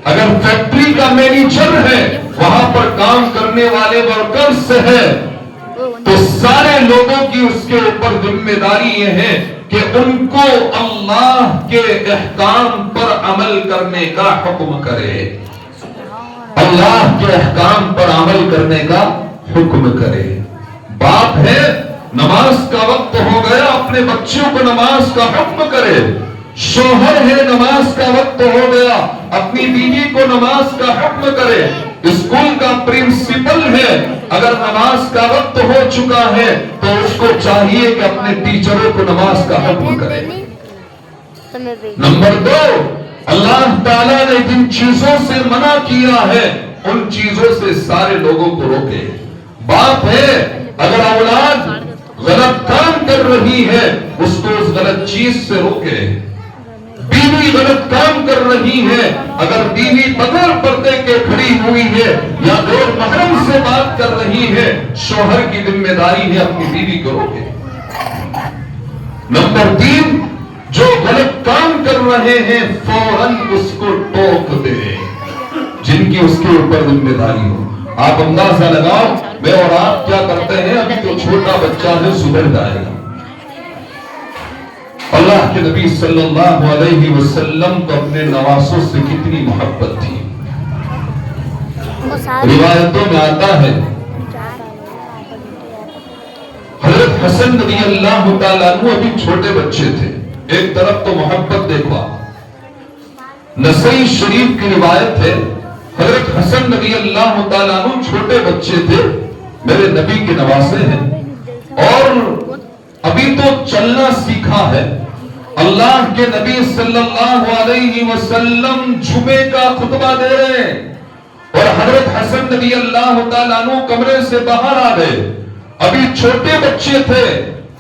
اگر فیکٹری کا مینیجر ہے وہاں پر کام کرنے والے ورکرز ہیں، تو سارے لوگوں کی اس کے اوپر ذمہ داری یہ ہے کہ ان کو اللہ کے احکام پر عمل کرنے کا حکم کرے، اللہ کے احکام پر عمل کرنے کا حکم کرے۔ باپ ہے، نماز کا وقت ہو گیا، اپنے بچوں کو نماز کا حکم کرے۔ شوہر ہے، نماز کا وقت ہو گیا، اپنی بیوی کو نماز کا حکم کرے۔ اسکول کا پرنسپل ہے، اگر نماز کا وقت ہو چکا ہے تو اس کو چاہیے کہ اپنے ٹیچروں کو نماز کا حکم کرے۔ نمبر 2، اللہ تعالیٰ نے جن چیزوں سے منع کیا ہے ان چیزوں سے سارے لوگوں کو روکے۔ باپ ہے، اگر اولاد غلط کام کر رہی ہے اس کو اس غلط چیز سے روکے۔ بیوی غلط کام کر رہی ہے، اگر بیوی بغیر پردے کے کھڑی ہوئی ہے یا غیر محرم سے بات کر رہی ہے، شوہر کی ذمہ داری ہے اپنی بیوی کو روکے۔ نمبر 3، جو غلط کام کر رہے ہیں فوراً اس کو ٹوک دے، جن کی اس کے اوپر ذمہ داری ہو۔ آپ اندازہ لگاؤ، میں اور آپ کیا کرتے ہیں، ابھی تو چھوٹا بچہ ہے، سدھر جائے گا۔ اللہ کے نبی صلی اللہ علیہ وسلم کو اپنے نواسوں سے کتنی محبت تھی۔ روایتوں میں آتا ہے حضرت حسن رضی اللہ تعالیٰ عنہ ابھی چھوٹے بچے تھے۔ ایک طرف تو محبت دیکھو، نسائی شریف کی روایت ہے حضرت حسن رضی اللہ تعالیٰ عنہ چھوٹے بچے تھے، میرے نبی کے نواسے ہیں اور ابھی تو چلنا سیکھا ہے۔ اللہ کے نبی صلی اللہ علیہ وسلم جمعے کا خطبہ دے رہے ہیں اور حضرت حسن رضی اللہ تعالیٰ عنہ کمرے سے باہر آ گئے، ابھی چھوٹے بچے تھے،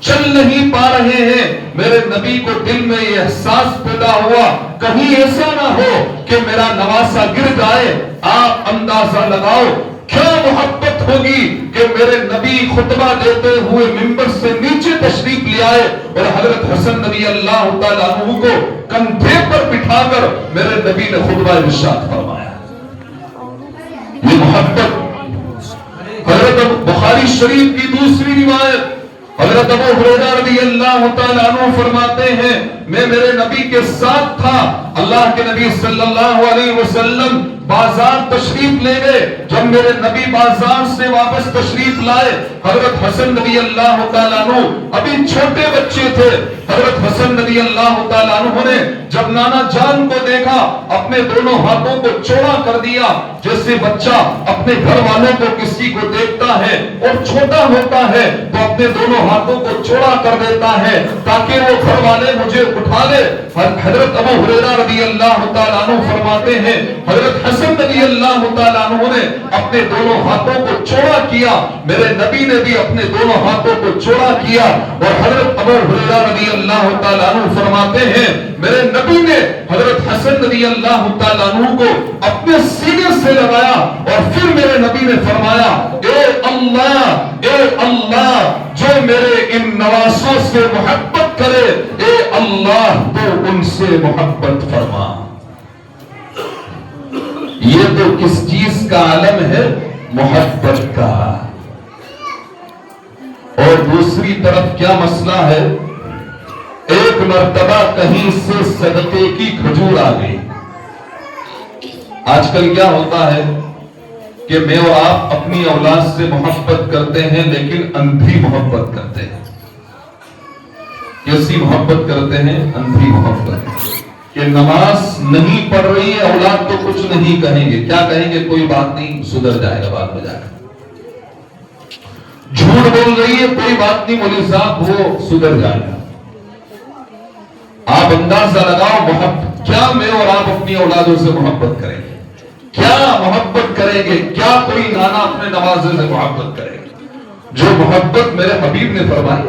چل نہیں پا رہے ہیں۔ میرے نبی کو دل میں یہ احساس پیدا ہوا کہیں ایسا نہ ہو کہ میرا نواسا گر جائے۔ آپ اندازہ لگاؤ کیا محبت ہوگی کہ میرے نبی خطبہ دیتے ہوئے منبر سے نیچے تشریف لے آئے اور حضرت حسن رضی اللہ تعالیٰ عنہ کو کندھے پر بٹھا کر میرے نبی نے خطبہ ارشاد فرمایا۔ یہ محبت۔ حضرت بخاری شریف کی دوسری روایت، حضرت ابو ہریرہ رضی اللہ تعالیٰ عنہ فرماتے ہیں میں میرے نبی کے ساتھ تھا، اللہ کے نبی صلی اللہ علیہ وسلم بازار تشریف لے گئے، جب میرے نبی بازار سے واپس تشریف لائے، حضرت حسن رضی اللہ تعالیٰ عنہ ابھی چھوٹے بچے تھے۔ حضرت حسن رضی اللہ تعالیٰ عنہ نے جب نانا جان کو دیکھا اپنے دونوں ہاتھوں کو چوڑا کر دیا، جیسے بچہ اپنے گھر والوں کو کسی کو دیکھتا ہے اور چھوٹا ہوتا ہے تو اپنے دونوں ہاتھوں کو چوڑا کر دیتا ہے تاکہ وہ گھر والے مجھے اٹھا لے۔ حضرت ابو ہریرہ رضی اللہ تعالیٰ عنہ فرماتے ہیں حضرت حسن رضی اللہ تعالیٰ عنہ نے اپنے دونوں ہاتھوں کو چوڑا کیا، میرے نبی نے بھی اپنے دونوں ہاتھوں کو چوڑا کیا اور حضرت ابو ہریرہ رضی اللہ تعالیٰ عنہ فرماتے ہیں میرے نبی نے حضرت حسن رضی اللہ تعالیٰ عنہ کو اپنے سینے سے لگایا اور پھر میرے نبی نے فرمایا اے اللہ جو میرے ان نواسوں سے محبت کرے، اے اللہ تو ان سے محبت فرما۔ یہ تو کس چیز کا عالم ہے؟ محبت کا۔ اور دوسری طرف کیا مسئلہ ہے؟ ایک مرتبہ کہیں سے صدقے کی کھجور آ گئی۔ آج کل کیا ہوتا ہے کہ میں اور آپ اپنی اولاد سے محبت کرتے ہیں لیکن اندھی محبت کرتے ہیں۔ کیسی محبت کرتے ہیں؟ اندھی محبت، کہ نماز نہیں پڑھ رہی ہے اولاد تو کچھ نہیں کہیں گے، کیا کہیں گے؟ کوئی بات نہیں، سدھر جائے گا بعد میں جا کر۔ جھوٹ بول رہی ہے، کوئی بات نہیں مولوی صاحب، وہ سدھر جائے گا۔ آپ اندازہ لگاؤ محبت کیا میں اور آپ اپنی اولادوں سے محبت کریں گے؟ کیا محبت کریں گے؟ کیا کوئی نانا اپنے نوازے سے محبت کرے گا؟ جو محبت میرے حبیب نے فرمائی،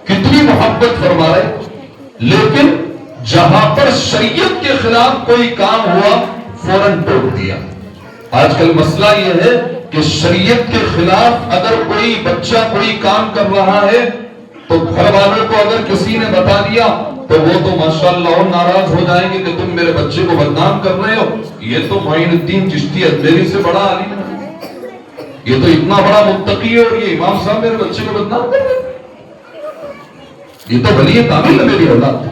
کتنی محبت فرما رہے، لیکن جہاں پر شریعت کے خلاف کوئی کام ہوا فوراً ٹوک دیا۔ آج کل مسئلہ یہ ہے کہ شریعت کے خلاف اگر کوئی بچہ کوئی کام کر رہا ہے تو گھر والوں کو اگر کسی نے بتا دیا تو وہ تو ماشاءاللہ اور ناراض ہو جائیں گے کہ تم میرے بچے کو بدنام کر رہے ہو، یہ تو معین الدین چشتی اجمیری سے بڑا عالم ہے، یہ تو اتنا بڑا متقی ہے اور یہ امام صاحب میرے بچے کو بدنام کر رہے ہیں، یہ تو ولی کامل ہے میری اولاد۔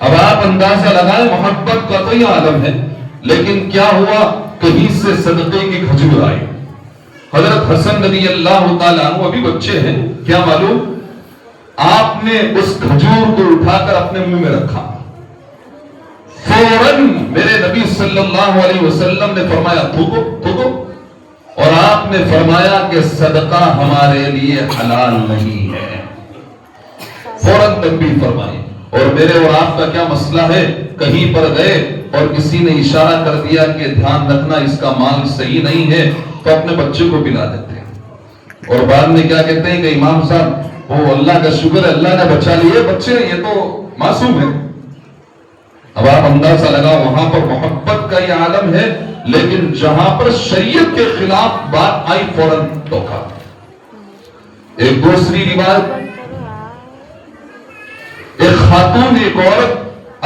اب آپ اندازہ لگائیں محبت کا تو یہ عالم ہے، لیکن کیا ہوا؟ کہیں سے صدقے کی کھجور آئی۔ حضرت حسن رضی اللہ تعالیٰ عنہ ابھی بچے ہیں، کیا معلوم؟ آپ نے اس کھجور کو اٹھا کر اپنے منہ میں رکھا، فوراً میرے نبی صلی اللہ علیہ وسلم نے فرمایا تھوکو تھوکو، اور آپ نے فرمایا کہ صدقہ ہمارے لیے حلال نہیں ہے، فوراً تنبیہ فرمائی۔ اور میرے اور آپ کا کیا مسئلہ ہے؟ کہیں پر گئے اور کسی نے اشارہ کر دیا کہ دھیان رکھنا اس کا مال صحیح نہیں ہے، تو اپنے بچے کو پلا دیتے ہیں، اور بعد میں کیا کہتے ہیں کہ امام صاحب وہ اللہ کا شکر ہے اللہ نے بچا لیے بچے، یہ تو معصوم ہے۔ اب آپ اندازہ لگاؤ وہاں پر محبت کا یہ عالم ہے، لیکن جہاں پر شریعت کے خلاف بات آئی فوراً ٹوکا۔ ایک دوسری روایت، ایک خاتون ایک عورت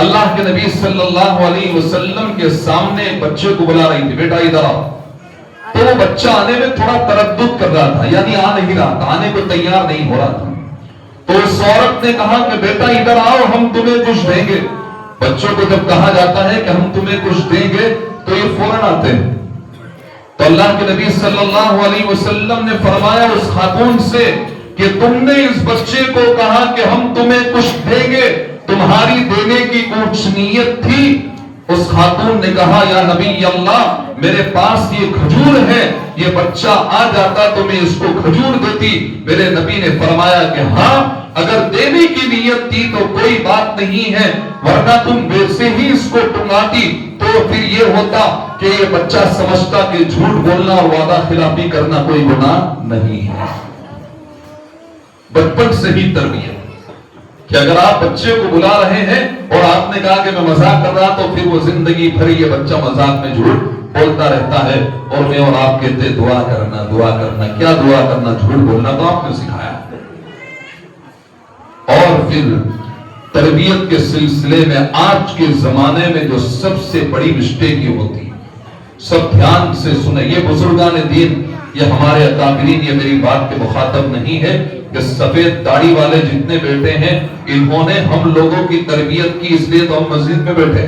اللہ کے نبی صلی اللہ علیہ وسلم کے سامنے ایک بچے کو بلا رہی تھی، بیٹا ادھر آؤ، تو وہ بچہ آنے میں تھوڑا تردد کر رہا تھا، یعنی آ نہیں رہا تھا، آنے کو تیار نہیں ہو رہا تھا۔ تو اس عورت نے کہا کہ بیٹا ادھر آؤ ہم تمہیں کچھ دیں گے۔ بچوں کو جب کہا جاتا ہے کہ ہم تمہیں کچھ دیں گے تو یہ فوراً آتے ہیں۔ تو اللہ کے نبی صلی اللہ علیہ وسلم نے فرمایا اس خاتون سے کہ تم نے اس بچے کو کہا کہ ہم تمہیں کچھ دیں گے، تمہاری دینے کی کچھ نیت تھی؟ اس خاتون نے کہا یا نبی اللہ میرے پاس یہ کھجور ہے، یہ بچہ آ جاتا تو میں اس کو کھجور دیتی۔ میرے نبی نے فرمایا کہ ہاں اگر دینے کی نیت تھی تو کوئی بات نہیں ہے، ورنہ تم ویسے ہی اس کو ٹنگاتی تو پھر یہ ہوتا کہ یہ بچہ سمجھتا کہ جھوٹ بولنا اور وعدہ خلافی کرنا کوئی گناہ نہیں ہے۔ بچپن سے ہی تربیت کہ اگر آپ بچے کو بلا رہے ہیں اور آپ نے کہا کہ میں مذاق کر رہا تو پھر وہ زندگی بھر یہ بچہ مذاق میں جھوٹ بولتا رہتا ہے، اور میں اور آپ کہتے دعا کرنا دعا کرنا، کیا دعا کرنا؟ جھوٹ بولنا تو آپ نے سکھایا۔ اور پھر تربیت کے سلسلے میں آج کے زمانے میں جو سب سے بڑی مسٹیک یہ ہوتی، سب دھیان سے سنیں، یہ بزرگان دین، یہ ہمارے اکابرین، یہ میری بات کے مخاطب نہیں ہے کہ سفید داڑھی والے جتنے بیٹھے ہیں انہوں نے ہم لوگوں کی تربیت کی اس لیے تو ہم مسجد میں بیٹھے۔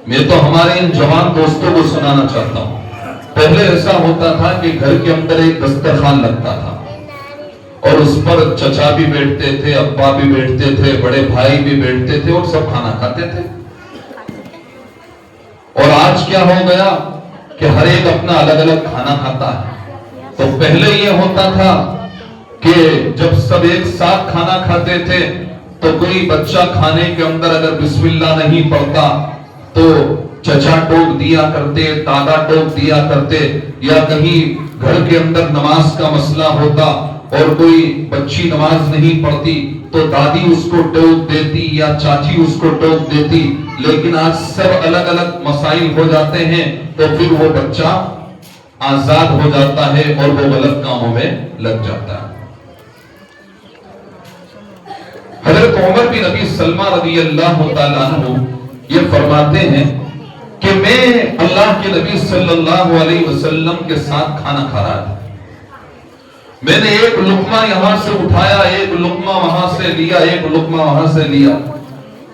میں تو ہمارے ان جوان دوستوں کو سنانا چاہتا ہوں، پہلے ایسا ہوتا تھا کہ گھر کے اندر ایک دسترخوان لگتا تھا اور اس پر چچا بھی بیٹھتے تھے، ابا بھی بیٹھتے تھے، بڑے بھائی بھی بیٹھتے تھے اور سب کھانا کھاتے تھے۔ اور آج کیا ہو گیا کہ ہر ایک اپنا الگ الگ کھانا کھاتا ہے۔ تو پہلے یہ ہوتا تھا کہ جب سب ایک ساتھ کھانا کھاتے تھے تو کوئی بچہ کھانے کے اندر اگر بسم اللہ نہیں پڑھتا تو چچا ٹوک دیا کرتے، دادا ٹوک دیا کرتے، یا کہیں گھر کے اندر نماز کا مسئلہ ہوتا اور کوئی بچی نماز نہیں پڑھتی تو دادی اس کو ٹوک دیتی یا چاچی اس کو ٹوک دیتی۔ لیکن آج سب الگ الگ مسائل ہو جاتے ہیں تو پھر وہ بچہ آزاد ہو جاتا ہے اور وہ غلط کاموں میں لگ جاتا ہے۔ حضرت عمر بن ابی سلمہ رضی اللہ تعالیٰ عنہ یہ فرماتے ہیں کہ میں اللہ کے نبی صلی اللہ علیہ وسلم کے ساتھ کھانا کھا رہا تھا، میں نے ایک لقمہ یہاں سے اٹھایا، ایک لقمہ وہاں سے لیا، ایک لقمہ وہاں سے لیا،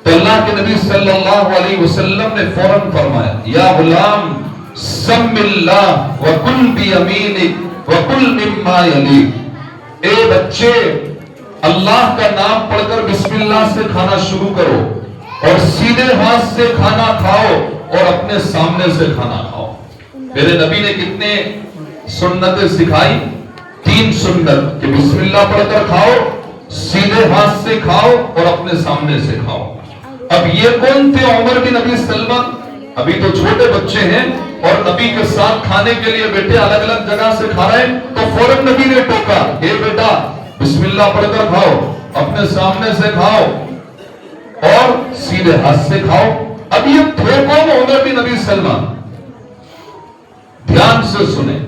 تو اللہ کے نبی صلی اللہ علیہ وسلم نے فوراً فرمایا یا غلام سم اللہ وکل بیمینک وکل مما یلیک، اے بچے اللہ کا نام پڑھ کر بسم اللہ سے کھانا شروع کرو اور سیدھے ہاتھ سے کھانا کھاؤ اور اپنے سامنے سے کھانا کھاؤ۔ میرے نبی نے کتنے سنتیں سکھائی؟ 3 سنت کہ بسم اللہ پڑھ کر کھاؤ، سیدھے ہاتھ سے کھاؤ اور اپنے سامنے سے کھاؤ۔ اب یہ کون تھے؟ عمر بن ابی سلمہ، ابھی تو چھوٹے بچے ہیں اور نبی کے ساتھ کھانے کے لیے بیٹھے، الگ الگ جگہ سے کھا رہے ہیں، تو فوراً نبی نے ٹوکا، اے بیٹا بسم اللہ پڑھ کر کھاؤ، اپنے سامنے سے کھاؤ اور سیدھے ہاتھ سے کھاؤ۔ اب یہ تھے کون؟ عمر بن ابی سلمہ۔ دھیان سے سنیں،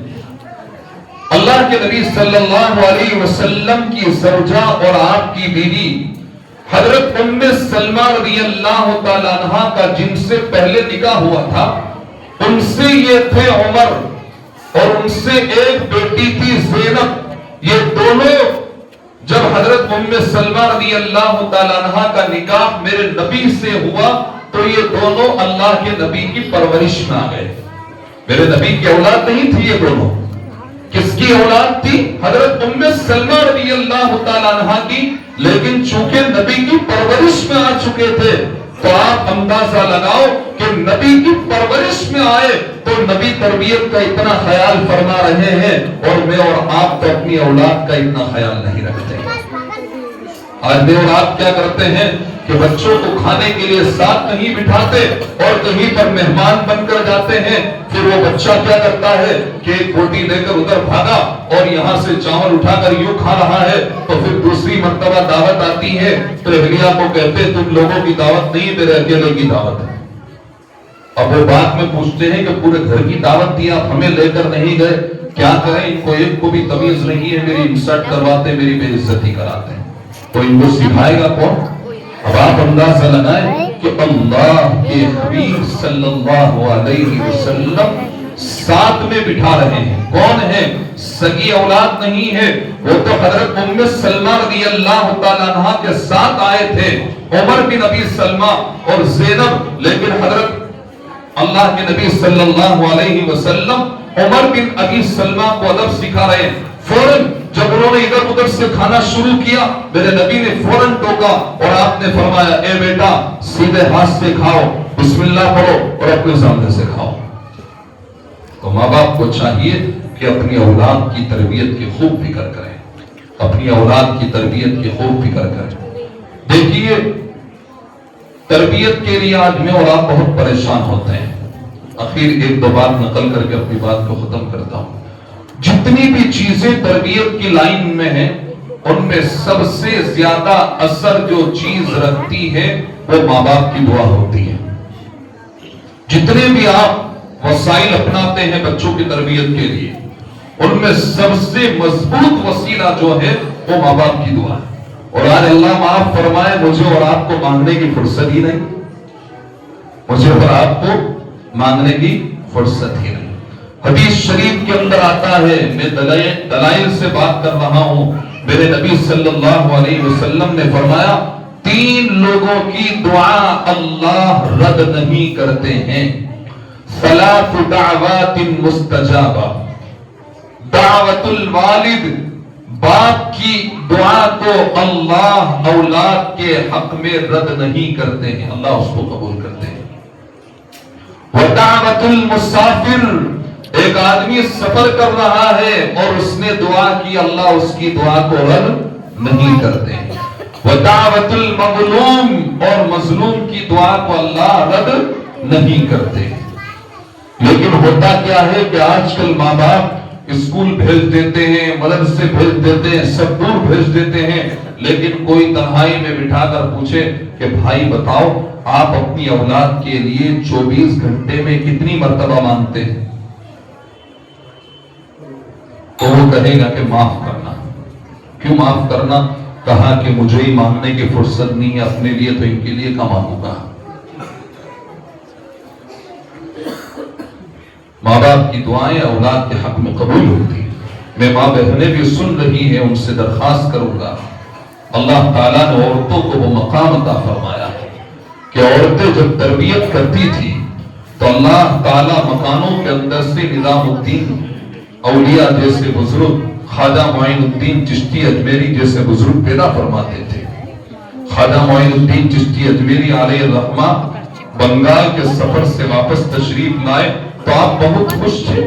اللہ کے نبی صلی اللہ علیہ وسلم کی زوجہ اور آپ کی بیوی حضرت ام سلمہ رضی اللہ تعالی عنہ کا جن سے پہلے نکاح ہوا تھا، ان سے یہ تھے عمر اور ان سے ایک بیٹی تھی زینب۔ یہ دونوں جب حضرت ام سلمہ رضی اللہ تعالی عنہ کا نکاح میرے نبی سے ہوا تو یہ دونوں اللہ کے نبی کی پرورش میں آ گئے۔ میرے نبی کی اولاد نہیں تھی یہ دونوں، کس کی اولاد تھی؟ حضرت ام سلمہ رضی اللہ تعالی عنہ کی، لیکن چونکہ نبی کی پرورش میں آ چکے تھے تو آپ اندازہ لگاؤ کہ نبی کی پرورش میں آئے تو نبی تربیت کا اتنا خیال فرما رہے ہیں اور میں اور آپ تو اپنی اولاد کا اتنا خیال نہیں رکھتے۔ آج میں اور آپ کیا کرتے ہیں کہ بچوں کو کھانے کے لیے ساتھ نہیں بٹھاتے اور کہیں پر مہمان بن کر جاتے ہیں، پھر وہ بچہ کیا کرتا ہے کہ ایک روٹی لے کر ادھر بھاگا اور یہاں سے چاول اٹھا کر یوں کھا رہا ہے، تو پھر دوسری مرتبہ دعوت آتی ہے تو اہلیہ کو کہتے تم لوگوں کی دعوت نہیں، میرے اکیلے کی دعوت ہے۔ اب وہ بعد میں پوچھتے ہیں کہ پورے گھر کی دعوت دی، آپ ہمیں لے کر نہیں گئے، کیا کریں؟ ان کو ایک کو بھی تمیز نہیں ہے، میری انسلٹ کرواتے، میری بے عزتی کراتے ہیں، تو ان کو سکھائے گا کون؟ اب آپ اندازہ لگائیں کہ اللہ کے حبیب صلی اللہ علیہ وسلم ساتھ میں بٹھا رہے ہیں، کون ہے؟ سگی اولاد نہیں ہے، وہ تو حضرت ام سلمہ رضی اللہ تعالی عنہ کے ساتھ آئے تھے، عمر بن ابی سلمہ اور زینب، لیکن حضرت اللہ کے نبی صلی اللہ علیہ وسلم عمر بن ابی سلمہ کو ادب سکھا رہے ہیں۔ فوراً جب انہوں نے ادھر ادھر سے کھانا شروع کیا، میرے نبی نے فوراً ٹوکا اور آپ نے فرمایا اے بیٹا سیدھے ہاتھ سے کھاؤ، بسم اللہ پڑھو اور اپنے سامنے سے کھاؤ۔ تو ماں باپ کو چاہیے کہ اپنی اولاد کی تربیت کی خوب فکر کریں، اپنی اولاد کی تربیت کی خوب فکر کریں۔ دیکھیے تربیت کے لیے آج میں اور آپ بہت پریشان ہوتے ہیں۔ آخر ایک دو بات نقل کر کے اپنی بات کو ختم کرتا ہوں۔ جتنی بھی چیزیں تربیت کی لائن میں ہیں ان میں سب سے زیادہ اثر جو چیز رکھتی ہے وہ ماں باپ کی دعا ہوتی ہے۔ جتنے بھی آپ وسائل اپناتے ہیں بچوں کی تربیت کے لیے، ان میں سب سے مضبوط وسیلہ جو ہے وہ ماں باپ کی دعا ہے۔ اور آج اللہ معاف فرمائے مجھے اور آپ کو مانگنے کی فرصت ہی نہیں، مجھے اور آپ کو مانگنے کی فرصت ہی نہیں۔ حدیث شریف کے اندر آتا ہے، میں دلائل سے بات کر رہا ہوں، میرے نبی صلی اللہ علیہ وسلم نے فرمایا 3 لوگوں کی دعا اللہ رد نہیں کرتے ہیں۔ 3 دعوات مستجابہ، دعوت الوالد، باپ کی دعا کو اللہ اولاد کے حق میں رد نہیں کرتے ہیں، اللہ اس کو قبول کرتے ہیں۔ ودعوت المسافر، ایک آدمی سفر کر رہا ہے اور اس نے دعا کی، اللہ اس کی دعا کو رد نہیں کرتے ہیں۔ ودعوت المظلوم، اور مظلوم کی دعا کو اللہ رد نہیں کرتے۔ لیکن ہوتا کیا ہے کہ آج کل ماں باپ اسکول بھیج دیتے ہیں، مدرسے بھیج دیتے ہیں، سب دور بھیج دیتے ہیں، لیکن کوئی تنہائی میں بٹھا کر پوچھے کہ بھائی بتاؤ آپ اپنی اولاد کے لیے 24 گھنٹے میں کتنی مرتبہ مانگتے ہیں؟ تو وہ کہے گا کہ معاف کرنا۔ کیوں معاف کرنا؟ کہا کہ مجھے ہی مانگنے کی فرصت نہیں ہے، اپنے لیے تو ان کے لیے کیا مانگوں گا۔ ماں باپ کی دعائیں اولاد کے حق میں قبول ہوتی ہیں۔ میں ماں بہنیں بھی سن رہی ہیں، ان سے درخواست کروں گا، اللہ تعالیٰ نے عورتوں کو وہ مقام عطا فرمایا کہ عورتیں جب تربیت کرتی تھی تو اللہ تعالیٰ مکانوں کے اندر سے نظام الدین اولیاء جیسے بزرگ خواجہ معین الدین چشتی اجمیری جیسے بزرگ پیدا فرماتے تھے. خواجہ معین الدین چشتی اجمیری علیہ الرحمہ بنگال کے سفر سے واپس تشریف لائے تو آپ بہت خوش تھے.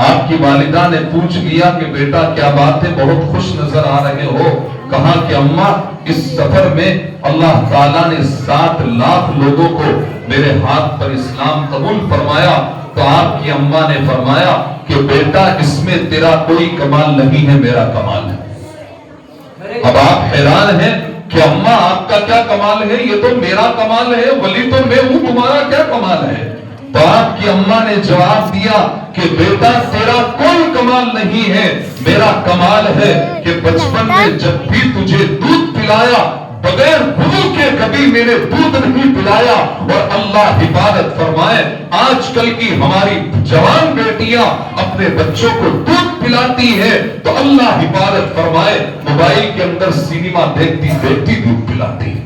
آپ کی والدہ نے پوچھ لیا کہ بیٹا کیا بات ہے، بہت خوش نظر آ رہے ہو. کہا کہ اماں اس سفر میں اللہ تعالیٰ نے 7 لاکھ لوگوں کو میرے ہاتھ پر اسلام قبول فرمایا. تو آپ کی اماں نے فرمایا کہ بیٹا اس میں تیرا کوئی کمال نہیں ہے، میرا کمال ہے. اب آپ حیران ہیں کہ اماں آپ کا کیا کمال ہے، یہ تو میرا کمال ہے، ولی تو میں ہوں، تمہارا کیا کمال ہے. تو آپ کی اماں نے جواب دیا کہ بیٹا تیرا کوئی کمال نہیں ہے، میرا کمال ہے کہ بچپن میں جب بھی تجھے دودھ پلایا بغیر وضو کے کبھی میں نے دودھ نہیں پلایا. اور اللہ حفاظت فرمائے آج کل کی ہماری جوان بیٹیاں اپنے بچوں کو دودھ پلاتی ہے تو اللہ حفاظت فرمائے موبائل کے اندر سینما دیکھتی دیکھتی دودھ پلاتی ہے.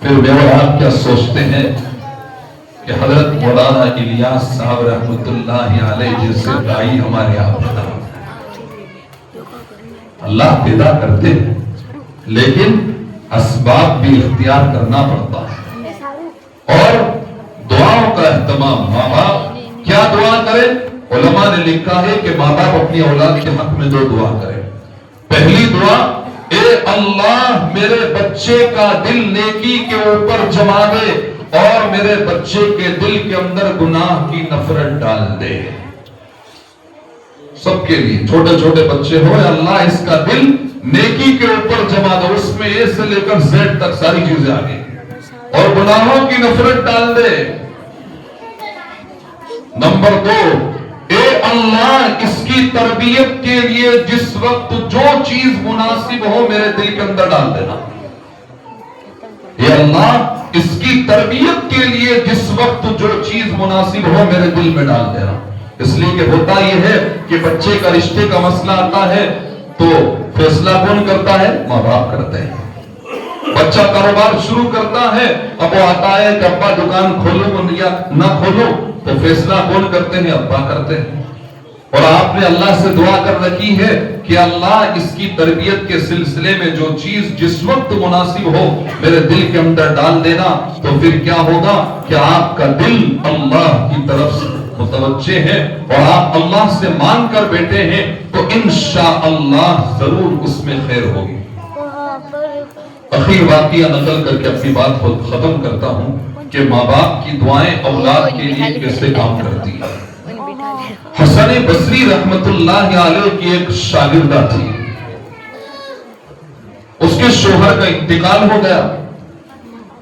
پھر میں اور آپ کیا سوچتے ہیں کہ حضرت مولانا الیاس صاحب رحمت اللہ علیہ جیسے دائی ہمارے یہاں پیدا ہوتے ہیں. اللہ پیدا کرتے ہیں لیکن اسباب بھی اختیار کرنا پڑتا ہے اور دعاؤں کا اہتمام. ماں باپ کیا دعا کرے؟ علماء نے لکھا ہے کہ ماں باپ اپنی اولاد کے حق میں 2 دعا کرے. پہلی دعا، اے اللہ میرے بچے کا دل نیکی کے اوپر جما دے اور میرے بچے کے دل کے اندر گناہ کی نفرت ڈال دے. سب کے لیے چھوٹے چھوٹے بچے ہو، اللہ اس کا دل نیکی کے اوپر جما دے، اس میں اے سے لے کر زیڈ تک ساری چیزیں آگے، اور گناہوں کی نفرت ڈال دے. نمبر 2، اے اللہ اس کی تربیت کے لیے جس وقت جو چیز مناسب ہو میرے دل کے اندر ڈال دینا. اے اللہ اس کی تربیت کے لیے جس وقت جو چیز مناسب ہو میرے دل میں ڈال دینا. اس لیے کہ ہوتا یہ ہے کہ بچے کا رشتے کا مسئلہ آتا ہے تو فیصلہ کون کرتا ہے؟ ماں باپ کرتے ہیں. بچہ کاروبار شروع کرتا ہے، اب وہ آتا ہے کہ ابا دکان کھولو یا نہ کھولو، تو فیصلہ کون کرتے ہیں؟ ابا کرتے ہیں. اور آپ نے اللہ سے دعا کر رکھی ہے کہ اللہ اس کی تربیت کے سلسلے میں جو چیز جس وقت مناسب ہو میرے دل کے اندر ڈال دینا. تو پھر کیا ہوگا کہ آپ کا دل اللہ کی طرف سے متوجہ ہے اور آپ اللہ سے مان کر بیٹھے ہیں تو انشاءاللہ ضرور اس میں خیر ہوگی. اخیر واقعہ نقل کر کے اپنی بات کو ختم کرتا ہوں کہ ماں باپ کی دعائیں اولاد کے لیے کیسے کام کرتی ہیں. حسن بصری رحمت اللہ علیہ کی ایک شاگردہ تھی، اس کے شوہر کا انتقال ہو گیا.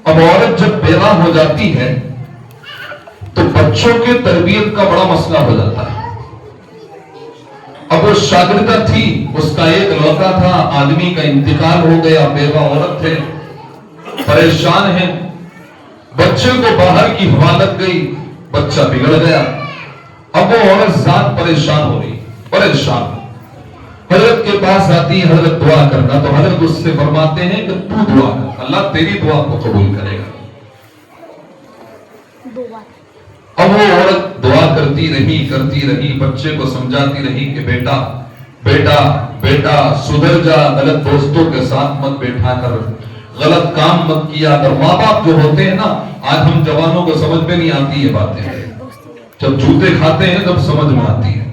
اب عورت جب بیوہ ہو جاتی ہے تو بچوں کے تربیت کا بڑا مسئلہ ہو جاتا ہے. اب وہ شاگردہ تھی، اس کا ایک لڑکا تھا، آدمی کا انتقال ہو گیا، بیوہ عورت تھے، پریشان ہیں. بچے کو باہر کی ہوا لگ گئی، بچہ بگڑ گیا. اب وہ عورت ذات پریشان ہو رہی، پریشان. حضرت کے پاس آتی ہے، حضرت دعا کرنا. تو حضرت اس سے فرماتے ہیں کہ تو دعا کر، اللہ تیری دعا کو قبول کرے گا. اب وہ عورت دعا کرتی رہی، بچے کو سمجھاتی رہی کہ بیٹا بیٹا بیٹا سدھر جا، غلط دوستوں کے ساتھ مت بیٹھا کر، غلط کام مت کیا کر. ماں باپ جو ہوتے ہیں نا، آج ہم جوانوں کو سمجھ میں نہیں آتی یہ باتیں، جب جوتے کھاتے ہیں تب سمجھ میں آتی ہے،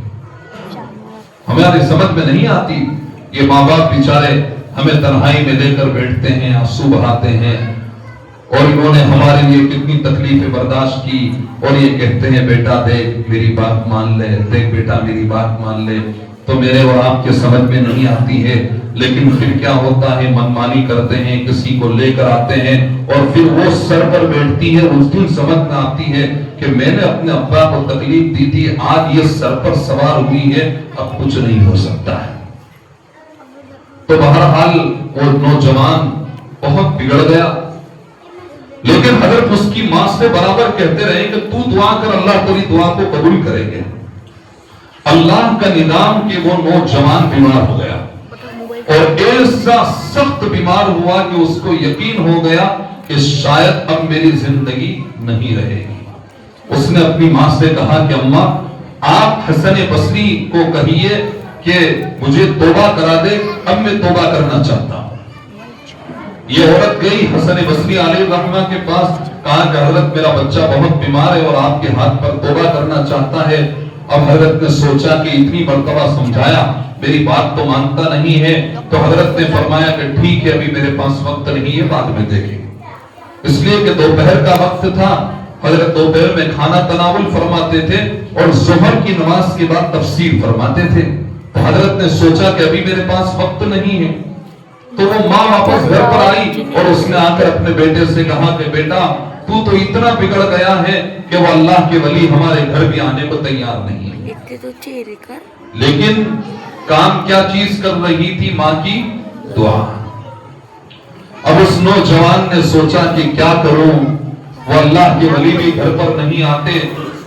ہماری سمجھ میں نہیں آتی. یہ ماں باپ بیچارے ہمیں تنہائی میں لے کر بیٹھتے ہیں، آنسو بہاتے ہیں، اور انہوں نے ہمارے لیے کتنی تکلیفیں برداشت کی، اور یہ کہتے ہیں بیٹا دیکھ میری بات مان لے، دیکھ بیٹا میری بات مان لے. تو میرے اور آپ کے سمجھ میں نہیں آتی ہے، لیکن پھر کیا ہوتا ہے، منمانی کرتے ہیں، کسی کو لے کر آتے ہیں اور پھر وہ سر پر بیٹھتی ہے. اس دن سمجھ میں آتی ہے کہ میں نے اپنے ابا کو تکلیف دی تھی، آج یہ سر پر سوار ہوئی ہے، اب کچھ نہیں ہو سکتا ہے. تو بہرحال وہ نوجوان بہت بگڑ گیا. لیکن حضرت اس کی ماں سے برابر کہتے رہے کہ تو دعا کر، اللہ تیری دعا کو قبول کریں گے. اللہ کا نظام کہ وہ نوجوان بیمار ہو گیا اور ایسا سخت بیمار ہوا کہ اس کو یقین ہو گیا کہ شاید اب میری زندگی نہیں رہے گی. اس نے اپنی ماں سے کہا کہ اماں آپ حسن بصری کو کہیے کہ مجھے توبہ کرا دے، اب میں توبہ کرنا چاہتا ہوں۔ یہ عورت گئی حسن بصری علیہ الرحمہ کے پاس، کہا کہ حضرت میرا بچہ بہت بیمار ہے اور آپ کے ہاتھ پر توبہ کرنا چاہتا ہے۔ اب حضرت نے سوچا کہ اتنی مرتبہ سمجھایا، میری بات تو مانتا نہیں ہے، تو حضرت نے فرمایا کہ ٹھیک ہے، ابھی میرے پاس وقت نہیں ہے، بعد میں دیکھیں۔ اس لیے کہ دوپہر کا وقت تھا، حضرت دوپہر میں کھانا تناول فرماتے تھے اور ظہر کی نماز کے بعد تفسیر فرماتے تھے۔ تو حضرت نے سوچا کہ ابھی میرے پاس وقت نہیں ہے، تو وہ ماں واپس گھر پر آئی اور اس نے آ کر اپنے بیٹے سے کہا کہ بیٹا تو اتنا بگڑ گیا ہے کہ وہ اللہ کے ولی ہمارے گھر بھی آنے کو تیار نہیں ہے۔ لیکن کام کیا چیز کر رہی تھی؟ ماں کی دعا۔ اب اس نوجوان نے سوچا کہ کیا کروں، وہ اللہ کے ولی بھی گھر پر نہیں آتے۔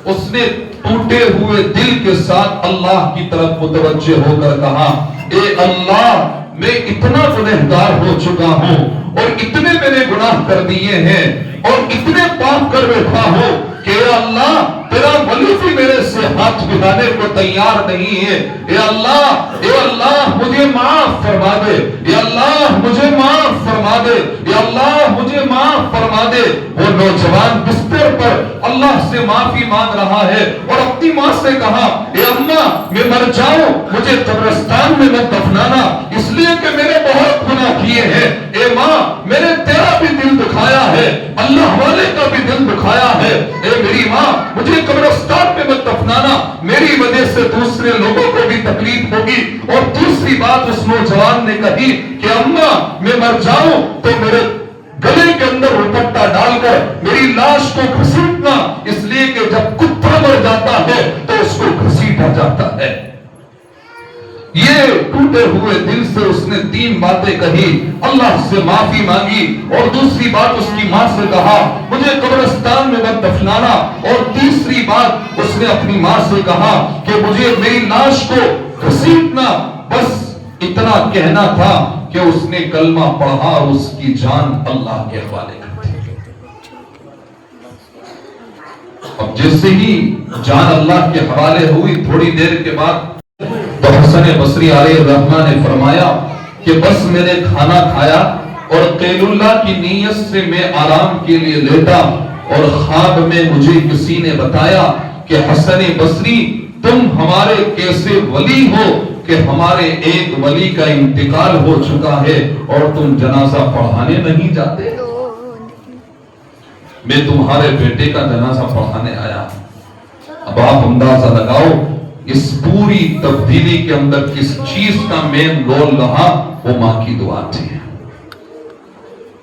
اس نے ٹوٹے ہوئے دل کے ساتھ اللہ کی طرف متوجہ ہو کر کہا، اے اللہ میں اتنا گنہگار ہو چکا ہوں اور اتنے میں نے گناہ کر دیے ہیں اور اتنے پاپ کر بیٹھا ہوں کہ اے اللہ تیرا ولی بھی میرے سے ہاتھ ملانے کو تیار نہیں ہے۔ اے اللہ مجھے معاف فرما دے، اے اللہ مجھے معاف فرما دے، اے اللہ مجھے معاف فرما دے۔ وہ نوجوان بستر پر اللہ سے معافی مانگ رہا ہے اور اپنی ماں سے کہا، اے اماں میں مر جاؤں، مجھے قبرستان میں مت دفنانا، اس لیے کہ میرے بہت گناہ کیے ہیں۔ اے ماں میں نے تیرا بھی دل دکھایا ہے، اللہ والے کا بھی دل دکھایا ہے، اے میری ماں مجھے قبرستان میں مت دفنانا، میری وجہ سے دوسرے لوگوں کو بھی تکلیف ہوگی۔ اور دوسری بات اس نوجوان نے کہی کہ اماں میں مر جاؤں تو میرے گلے کے اندر دوپٹہ ڈال کر میری لاش کو گھسیٹنا، اس لیے کہ جب کتا مر جاتا ہے تو اس کو گھسیٹا جاتا ہے۔ یہ ٹوٹے ہوئے دل سے اس نے 3 باتیں کہی، اللہ سے معافی مانگی اور دوسری بات اس کی ماں سے کہا مجھے قبرستان میں مت دفنانا، اور تیسری بات اس نے اپنی ماں سے کہا کہ مجھے میری لاش کو گھسیٹنا۔ بس اتنا کہنا تھا کہ اس نے کلمہ پڑھا اور اس کی جان اللہ کے حوالے کر دی۔ اب جیسے ہی جان اللہ کے حوالے ہوئی، تھوڑی دیر کے بعد تو حسن بصری علیہ الرحمہ نے فرمایا کہ بس میں نے کھانا کھایا اور قیل اللہ کی نیت سے میں آرام کے لیے لیٹا اور خواب میں مجھے کسی نے بتایا کہ حسن بصری تم ہمارے کیسے ولی ہو کہ ہمارے ایک ولی کا انتقال ہو چکا ہے اور تم جنازہ پڑھانے نہیں جاتے۔ میں تمہارے بیٹے کا جنازہ پڑھانے آیا۔ اب آپ اندازہ لگاؤ اس پوری تبدیلی کے اندر کس چیز کا مین رول رہا؟ وہ ماں کی دعا تھی۔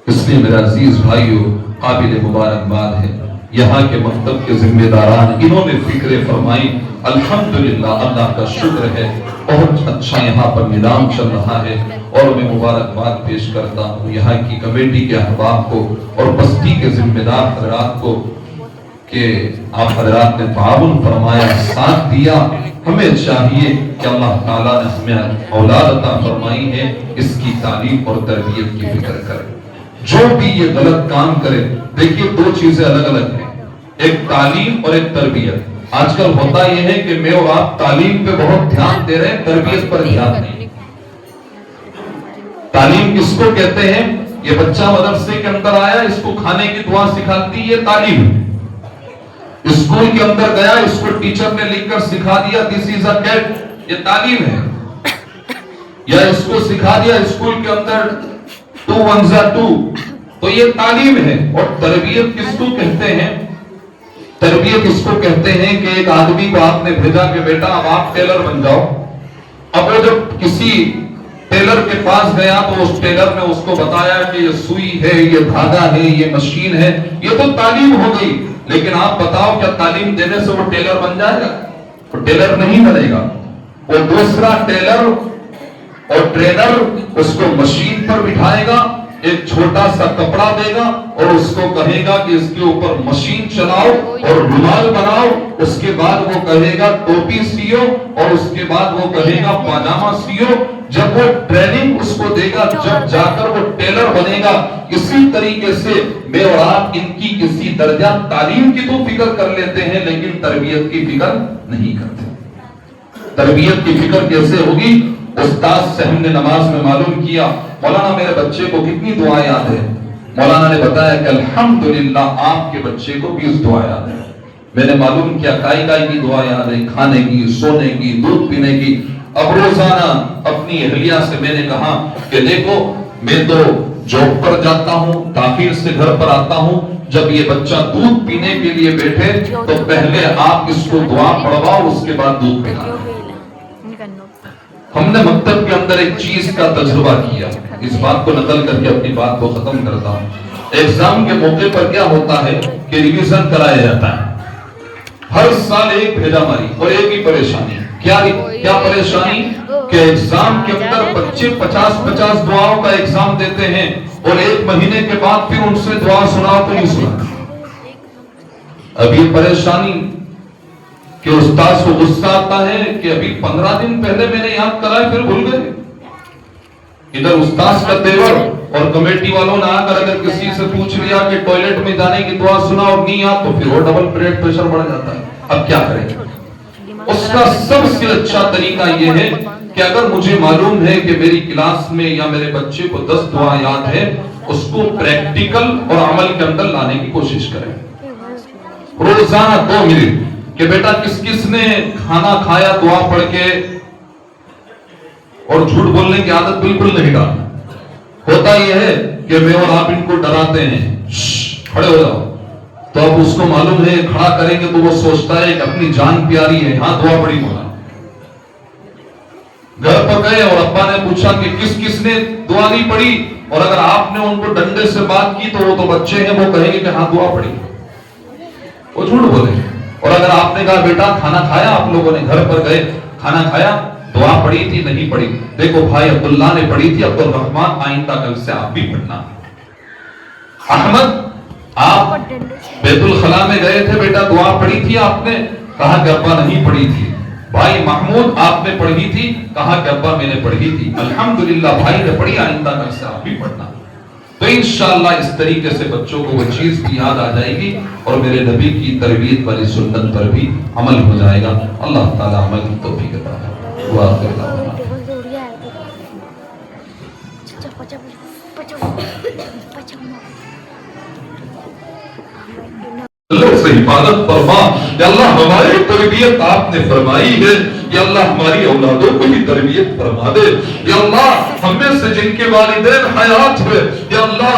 اس لیے میرا عزیز بھائیو قابل مبارکباد ہے یہاں کے مکتب کے ذمہ داران، انہوں نے فکریں فرمائی، الحمدللہ اللہ کا شکر ہے، بہت اچھا یہاں پر نظام چل رہا ہے۔ اور میں مبارکباد پیش کرتا ہوں یہاں کی کمیٹی کے احباب کو اور بستی کے ذمہ دار حضرات کو کہ آپ حضرات نے تعاون فرمایا، ساتھ دیا۔ ہمیں چاہیے کہ اللہ تعالیٰ نے ہمیں اولاد عطا فرمائی ہے، اس کی تعلیم اور تربیت کی فکر کرے۔ جو بھی یہ غلط کام کرے، دیکھیے 2 چیزیں الگ الگ ہیں، ایک تعلیم اور ایک تربیت۔ آج کل ہوتا یہ ہے کہ میں اور آپ تعلیم پہ بہت دھیان دے رہے ہیں، تربیت پر دھیان نہیں۔ تعلیم کس کو کہتے ہیں؟ یہ بچہ مدرسے کے اندر آیا، اس کو کھانے کی دعا سکھاتی، یہ تعلیم ہے۔ اسکول کے اندر گیا، اس کو ٹیچر نے لکھ کر سکھا دیا دس از اے کیٹ، یہ تعلیم ہے۔ یا اس کو سکھا دیا اسکول کے اندر 2 1 2، تو یہ تعلیم ہے۔ اور تربیت کس کو کہتے ہیں؟ تربیت اس کو کہتے ہیں کہ ایک آدمی کو آپ نے بھیجا کہ بیٹا اب آپ ٹیلر بن جاؤ۔ اب وہ جب کسی ٹیلر کے پاس گیا تو اس ٹیلر نے اس کو بتایا کہ یہ سوئی ہے، یہ دھاگا ہے، یہ مشین ہے، یہ تو تعلیم ہو گئی۔ لیکن آپ بتاؤ کیا تعلیم دینے سے وہ ٹیلر بن جائے گا؟ وہ ٹیلر نہیں بنے گا۔ وہ دوسرا ٹیلر اور ٹرینر اس کو مشین پر بٹھائے گا، ایک چھوٹا سا کپڑا دے گا اور اس کو کہے گا کہ اس کے اوپر مشین چلاؤ اور رومال بناؤ۔ اس کے بعد وہ کہے گا ٹوپی سیو اور اس کے بعد وہ کہے گا پاجامہ سیو۔ جب وہ ٹریننگ اس کو دے گا جب جا کر وہ ٹیلر بنے گا. اسی طریقے سے میں اور آپ ان کی کسی درجہ تعلیم کی تو فکر کر لیتے ہیں لیکن تربیت کی فکر نہیں کرتے. تربیت کی فکر کیسے ہوگی؟ استاد سے ہم نے نماز میں معلوم کیا مولانا میرے بچے کو کتنی دعا یاد ہے. مولانا نے بتایا کہ الحمدللہ آپ کے بچے کو 20 دعا یاد ہے. میں نے معلوم کیا کائی کائی کی دعا یاد ہے، کھانے کی، سونے کی، دودھ پینے کی. اب روزانہ اپنی اہلیہ سے میں نے کہا کہ دیکھو میں تو جاب پر جاتا ہوں، تاخیر سے گھر پر آتا ہوں، جب یہ بچہ دودھ پینے کے لیے بیٹھے تو پہلے آپ اس کو دعا پڑھواؤ اس کے بعد دودھ پلاؤ. ہم نے مکتب کے اندر ایک چیز کا تجربہ کیا، اس بات کو نقل کر کے اپنی بات کو ختم کرتا ہوں. ایگزام کے موقع پر کیا ہوتا ہے کہ ریویژن کرایا جاتا ہے. ہر سال ایک بھیجا ماری اور ایک ہی پریشانی. کیا پریشانی کہ ایگزام کے اندر بچے 50 دعاؤں کا ایگزام دیتے ہیں اور ایک مہینے کے بعد پھر ان سے دعا سناؤ تو نہیں سنا. اب یہ پریشانی کہ استاد کو غصہ آتا ہے کہ ابھی 15 دن پہلے میں نے یاد کرایا پھر بھول گئے. ادھر استاد کا تیور اور کمیٹی والوں نے آ کر اگر کسی سے پوچھ لیا کہ ٹوائلٹ میں جانے کی دعا سنا اور نہیں یاد تو پھر وہ ڈبل بلڈ پریشر بڑھ جاتا ہے. اب کیا کریں؟ اس کا سب سے اچھا طریقہ یہ ہے کہ اگر مجھے معلوم ہے کہ میری کلاس میں یا میرے بچے کو 10 دعا یاد ہے اس کو پریکٹیکل اور عمل کے اندر لانے کی کوشش کریں. روزانہ 2 منٹ کہ بیٹا کس کس نے کھانا کھایا دعا پڑھ کے، اور جھوٹ بولنے کی عادت بالکل نہیں ڈالنا. ہوتا یہ ہے کہ میں اور آپ ان کو ڈراتے ہیں کھڑے ہو جاؤ، تو اب اس کو معلوم ہے کھڑا کریں گے تو وہ سوچتا ہے کہ اپنی جان پیاری ہے، ہاں دعا پڑھی مولا. گھر پر گئے اور ابا نے پوچھا کہ کس کس نے دعا نہیں پڑھی، اور اگر آپ نے ان کو ڈنڈے سے بات کی تو وہ تو بچے ہیں وہ کہیں گے کہ ہاں دعا پڑھی، وہ جھوٹ بولے. اور اگر آپ نے کہا بیٹا کھانا کھایا، آپ لوگوں نے گھر پر گئے کھانا کھایا، دعا پڑھی تھی نہیں پڑھی؟ دیکھو بھائی عبداللہ نے پڑھی تھی، عبد الرحمن آئندہ کل سے آپ بھی پڑھنا. احمد آپ بیت الخلا میں گئے تھے، بیٹا دعا پڑھی تھی آپ نے؟ کہا کہ ابا نہیں پڑھی تھی. بھائی محمود آپ نے پڑھی تھی؟ کہا کہ ابا میں نے پڑھی تھی. الحمدللہ بھائی نے پڑھی، آئندہ کل سے آپ بھی پڑھنا. تو انشاءاللہ اس طریقے سے بچوں کو وہ چیز بھی یاد آ جائے گی اور میرے نبی کی تربیت والی سنت پر بھی عمل ہو جائے گا. اللہ تعالی عمل کی توفیق عطا فرمائے. دعا کرتا ہوں. اللہ سے حفاظت فرما یا اللہ ہماری تربیت آپ نے فرمائی ہے، یا اللہ ہماری اولادوں کو بھی تربیت فرما دے. یا اللہ ہم میں سے جن کے والدین حیات ہوئے یا اللہ